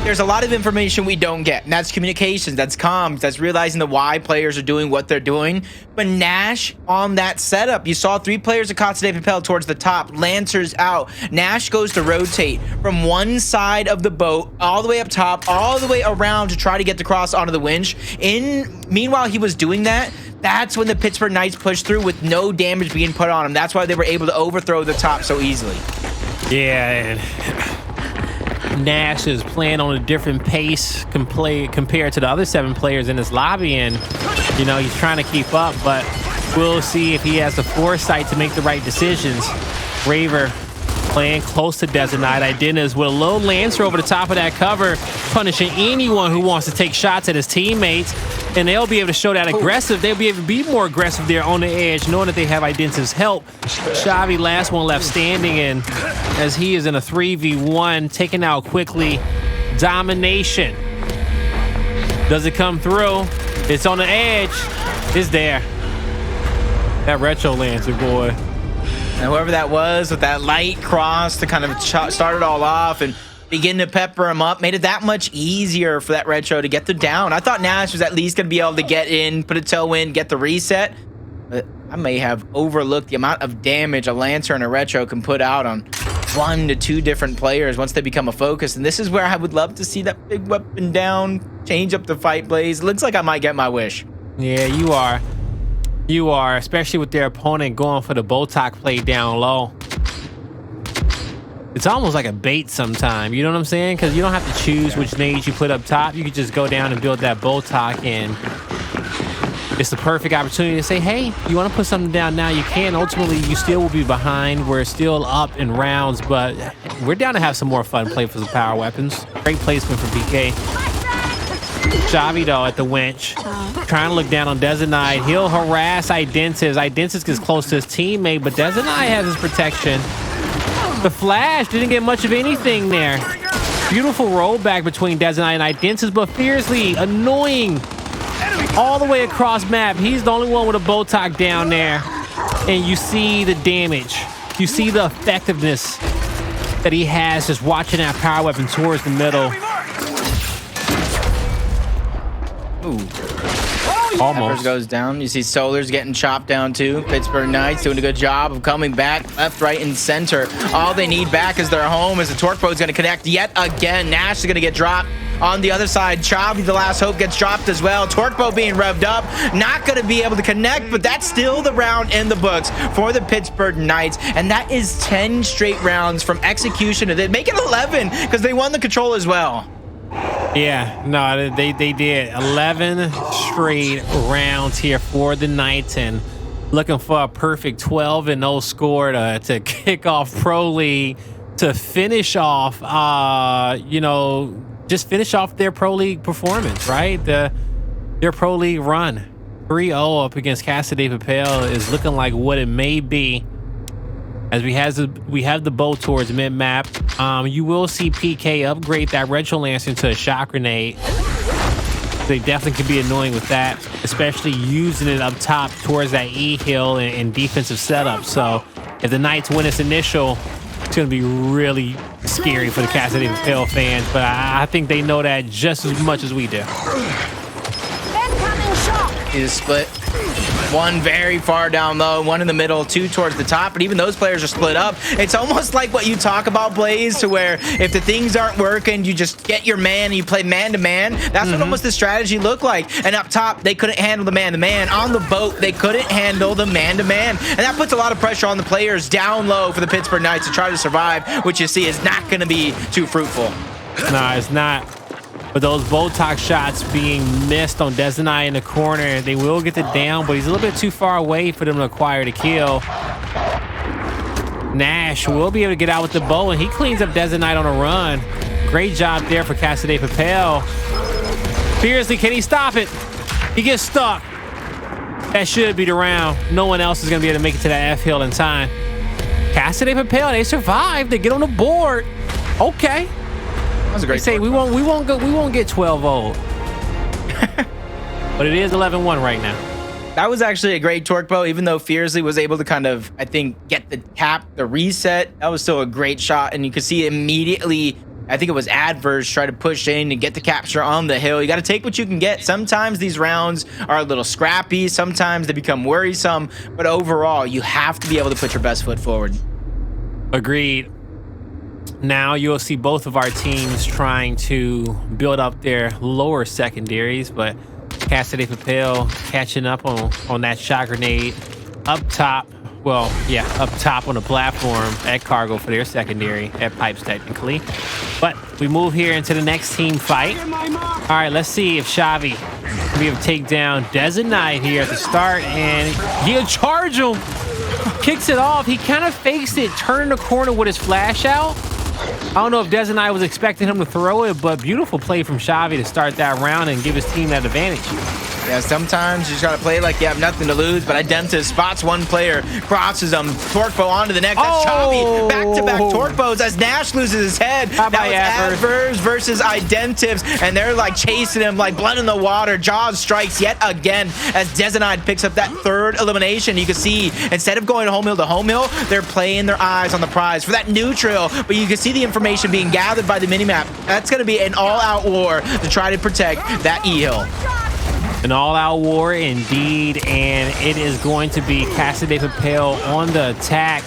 there's a lot of information we don't get. And that's communications, that's comms, that's realizing the why players are doing what they're doing. But Nash on that setup, you saw 3 players of Casa de Papel towards the top. Lancers out. Nash goes to rotate from one side of the boat all the way up top, all the way around to try to get the cross onto the winch. Meanwhile, he was doing that. That's when the Pittsburgh Knights pushed through with no damage being put on them. That's why they were able to overthrow the top so easily. Yeah, and Nash is playing on a different pace compared to the other 7 players in this lobby, and you know, he's trying to keep up, but we'll see if he has the foresight to make the right decisions. Raver Playing close to Dezonide. Identivez with a little Lancer over the top of that cover, punishing anyone who wants to take shots at his teammates. And they'll be able to show that aggressive. They'll be able to be more aggressive there on the edge, knowing that they have Identivez help. Chavii, last one left standing, and as he is in a 3v1, taken out quickly. Domination. Does it come through? It's on the edge. It's there. That retro Lancer, boy. And whoever that was with that light cross to kind of start it all off and begin to pepper him up made it that much easier for that retro to get the down. I thought Nash was at least going to be able to get in, put a toe in, get the reset. But I may have overlooked the amount of damage a Lancer and a retro can put out on 1 to 2 different players once they become a focus. And this is where I would love to see that big weapon down, change up the fight blaze. Looks like I might get my wish. Yeah, you are. You are, especially with their opponent going for the Botok play down low. It's almost like a bait sometime, you know what I'm saying? Because you don't have to choose which nades you put up top. You can just go down and build that Botok, and it's the perfect opportunity to say, hey, you want to put something down now, you can. Ultimately, you still will be behind. We're still up in rounds, but we're down to have some more fun, play for some power weapons. Great placement for PK. Chavii, though, at the winch, trying to look down on Dezonide. He'll harass Identivez. Identivez gets close to his teammate, but Dezonide has his protection. The flash didn't get much of anything there. Beautiful rollback between Dezonide and Identivez, but Fearzly, annoying all the way across map. He's the only one with a Botok down there. And you see the damage. You see the effectiveness that he has just watching that power weapon towards the middle. Ooh. Almost goes down. You see Solar's getting chopped down too. Pittsburgh Knights doing a good job of coming back left, right, and center. All they need back is their home, as the Torque Boat's going to connect yet again. Nash is going to get dropped. On the other side, Chavii, the last hope, gets dropped as well. Torque Boat being revved up. Not going to be able to connect, but that's still the round in the books for the Pittsburgh Knights. And that is 10 straight rounds from execution. And they make it 11 because they won the control as well. Yeah, no, they did 11 straight rounds here for the Knights, and looking for a perfect 12-0 score to kick off Pro League, to finish off, you know, just finish off their Pro League performance, right? Their Pro League run. 3-0 up against Casa de Papel is looking like what it may be. As we have the bow towards mid-map. You will see PK upgrade that retro lance into a shock grenade. They definitely can be annoying with that, especially using it up top towards that E hill and defensive setup. So if the Knights win this initial, it's going to be really scary for the Casa de Papel fans. But I think they know that just as much as we do. Is split. One very far down low, one in the middle, 2 towards the top, but even those players are split up. It's almost like what you talk about, Blaze, to where if the things aren't working, you just get your man and you play man-to-man. That's what almost the strategy looked like. And up top, they couldn't handle the man-to-man. On the boat, they couldn't handle the man-to-man. And that puts a lot of pressure on the players down low for the Pittsburgh Knights to try to survive, which you see is not going to be too fruitful. Nah, it's not. But those Botok shots being missed on Dezonide in the corner, they will get the down, but he's a little bit too far away for them to acquire the kill. Nash will be able to get out with the bow, and he cleans up Dezonide on a run. Great job there for Casa de Papel. Fearzly, can he stop it? He gets stuck. That should be the round. No one else is going to be able to make it to that F hill in time. Casa de Papel, they survive. They get on the board. Okay. That was a great. They say we won't get 12-0. But it is 11-1 right now. That was actually a great torque bow, even though Fearzly was able to kind of, I think, get the tap, the reset. That was still a great shot, and you could see immediately, I think it was Addvers try to push in and get the capture on the hill. You got to take what you can get. Sometimes these rounds are a little scrappy. Sometimes they become worrisome. But overall, you have to be able to put your best foot forward. Agreed. Now you'll see both of our teams trying to build up their lower secondaries, but Casa de Papel catching up on that shot grenade up top. Well, yeah, up top on the platform at cargo for their secondary, at pipes technically. But we move here into the next team fight. All right, let's see if Chavii can be able to take down Dezonide here at the start, and he'll charge him. kicks it off. He kind of fakes it, turning the corner with his flash out. I don't know if Dezonide was expecting him to throw it, but beautiful play from Chavii to start that round and give his team that advantage. Yeah, sometimes you just gotta play like you have nothing to lose, but Identivez spots one player, crosses them, torque bow onto the next. That's Chavii. Back-to-back torque bows as Nash loses his head. Now it's Addvers versus Identivez, and they're like chasing him like blood in the water. Chaoz strikes yet again as Dezonide picks up that third elimination. You can see instead of going home hill to home hill, they're playing their eyes on the prize for that neutral, but you can see the information being gathered by the minimap. That's gonna be an all-out war to try to protect that E-hill. An all-out war indeed, and it is going to be Casa de Papel on the attack.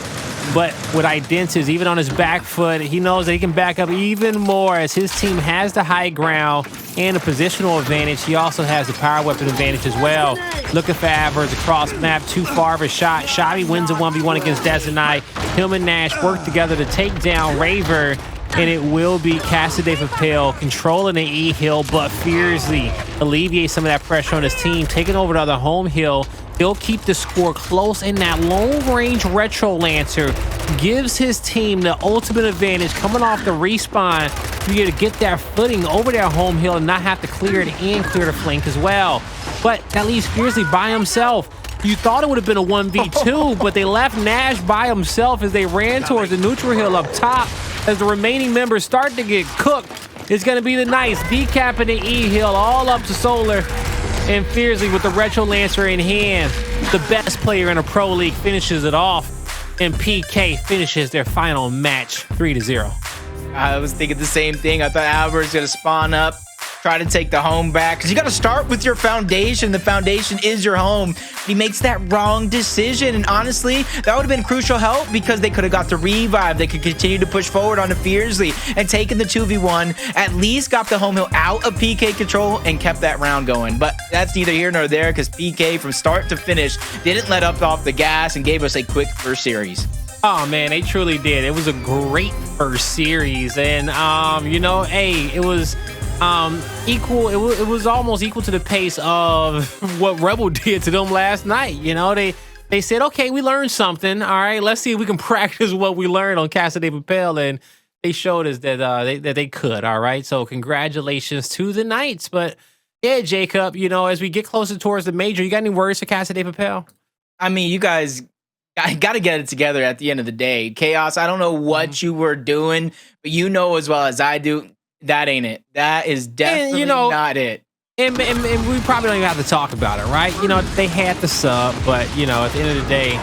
But with Identivez, even on his back foot, he knows that he can back up even more as his team has the high ground and a positional advantage. He also has the power weapon advantage as well. Looking for Addvers across map, too far of a shot. Chavii wins a 1v1 against Dezonide. Him and Nash work together to take down Raver, and it will be Casa de Papel controlling the E-hill, but Fearzly alleviates some of that pressure on his team, taking over the other home hill. He'll keep the score close, and that long-range Retro Lancer gives his team the ultimate advantage coming off the respawn for you to get that footing over their home hill and not have to clear it and clear the flank as well. But that leaves Fearzly by himself. You thought it would have been a 1v2, but they left Nash by himself as they ran towards the neutral hill up top. As the remaining members start to get cooked, it's going to be the Knights decapping the E-hill all up to Solar. And Fearzly with the Retro Lancer in hand, the best player in a pro league, finishes it off. And PK finishes their final match 3-0. I was thinking the same thing. I thought Addvers was going to spawn up, try to take the home back, because you got to start with your foundation. The foundation is your home. He makes that wrong decision, and honestly, that would have been crucial help because they could have got the revive. They could continue to push forward onto Fearzly and taken the 2v1, at least got the home hill out of PK control and kept that round going. But that's neither here nor there because PK from start to finish didn't let up off the gas and gave us a quick first series. Oh man, they truly did. It was a great first series, and you know, hey, it was equal. It was almost equal to the pace of what Rebel did to them last night. You know, they said, okay, we learned something. All right, let's see if we can practice what we learned on Casa de Papel, and they showed us that they could. All right, so congratulations to the Knights. But yeah, Jacob, you know, as we get closer towards the major, you got any words for Casa de Papel? I mean, you guys I got to get it together at the end of the day. Chaoz, I don't know what you were doing, but you know as well as I do, that ain't it. That is definitely not it. And we probably don't even have to talk about it, right? You know, they had the sub, but, you know, at the end of the day,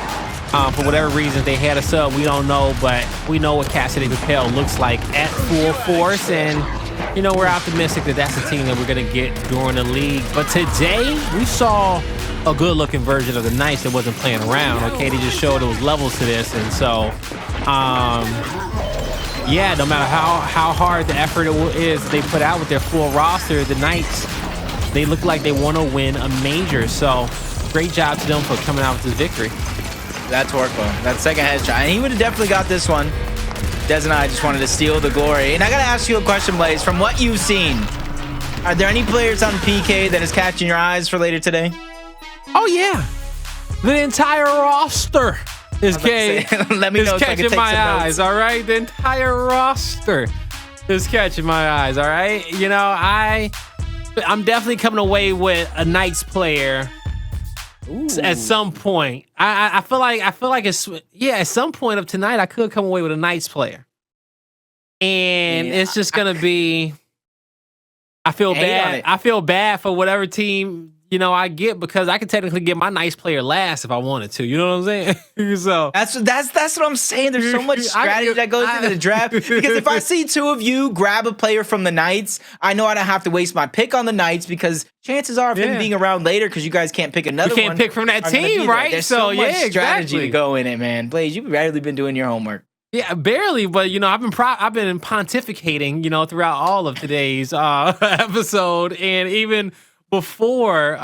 for whatever reason, they had a sub. We don't know, but we know what Casa de Papel looks like at full force. And, you know, we're optimistic that that's the team that we're going to get during the league. But today, we saw a good-looking version of the Knights that wasn't playing around, okay? They just showed there was levels to this. And so, yeah, no matter how hard the effort is they put out with their full roster, the Knights, they look like they want to win a major. So, great job to them for coming out with this victory. That's Torquo. That second headshot. And he would have definitely got this one. Dezonide just wanted to steal the glory. And I got to ask you a question, Blaze. From what you've seen, are there any players on PK that is catching your eyes for later today? Oh, yeah. The entire roster is Let me know catching my eyes, all right? The entire roster is catching my eyes, all right? You know, I'm definitely coming away with a Knights player. Ooh. At some point. I feel like it's, yeah, at some point of tonight, I could come away with a Knights player. And it's just going to be, I feel bad. I feel bad for whatever team, you know, I get, because I could technically get my Knights player last if I wanted to. You know what I'm saying? So that's what I'm saying. There's so much strategy that goes into the draft. Because if I see two of you grab a player from the Knights, I know I don't have to waste my pick on the Knights, because chances are of him being around later, because you guys can't pick another one. You can't pick from that team, right? There's so much strategy to go in it, man. Blaze, you've barely been doing your homework. Yeah, barely, but you know, I've been pontificating, you know, throughout all of today's episode, and even before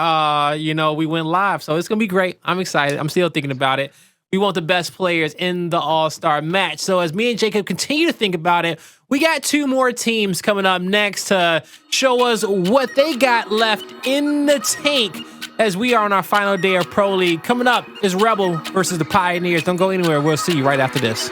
you know, we went live. So it's gonna be great. I'm excited. I'm still thinking about it. We want the best players in the All-Star match. So as me and Jacob continue to think about it, we got two more teams coming up next to show us what they got left in the tank as we are on our final day of Pro League. Coming up is Rebel versus the Pioneers. Don't go anywhere. We'll see you right after this.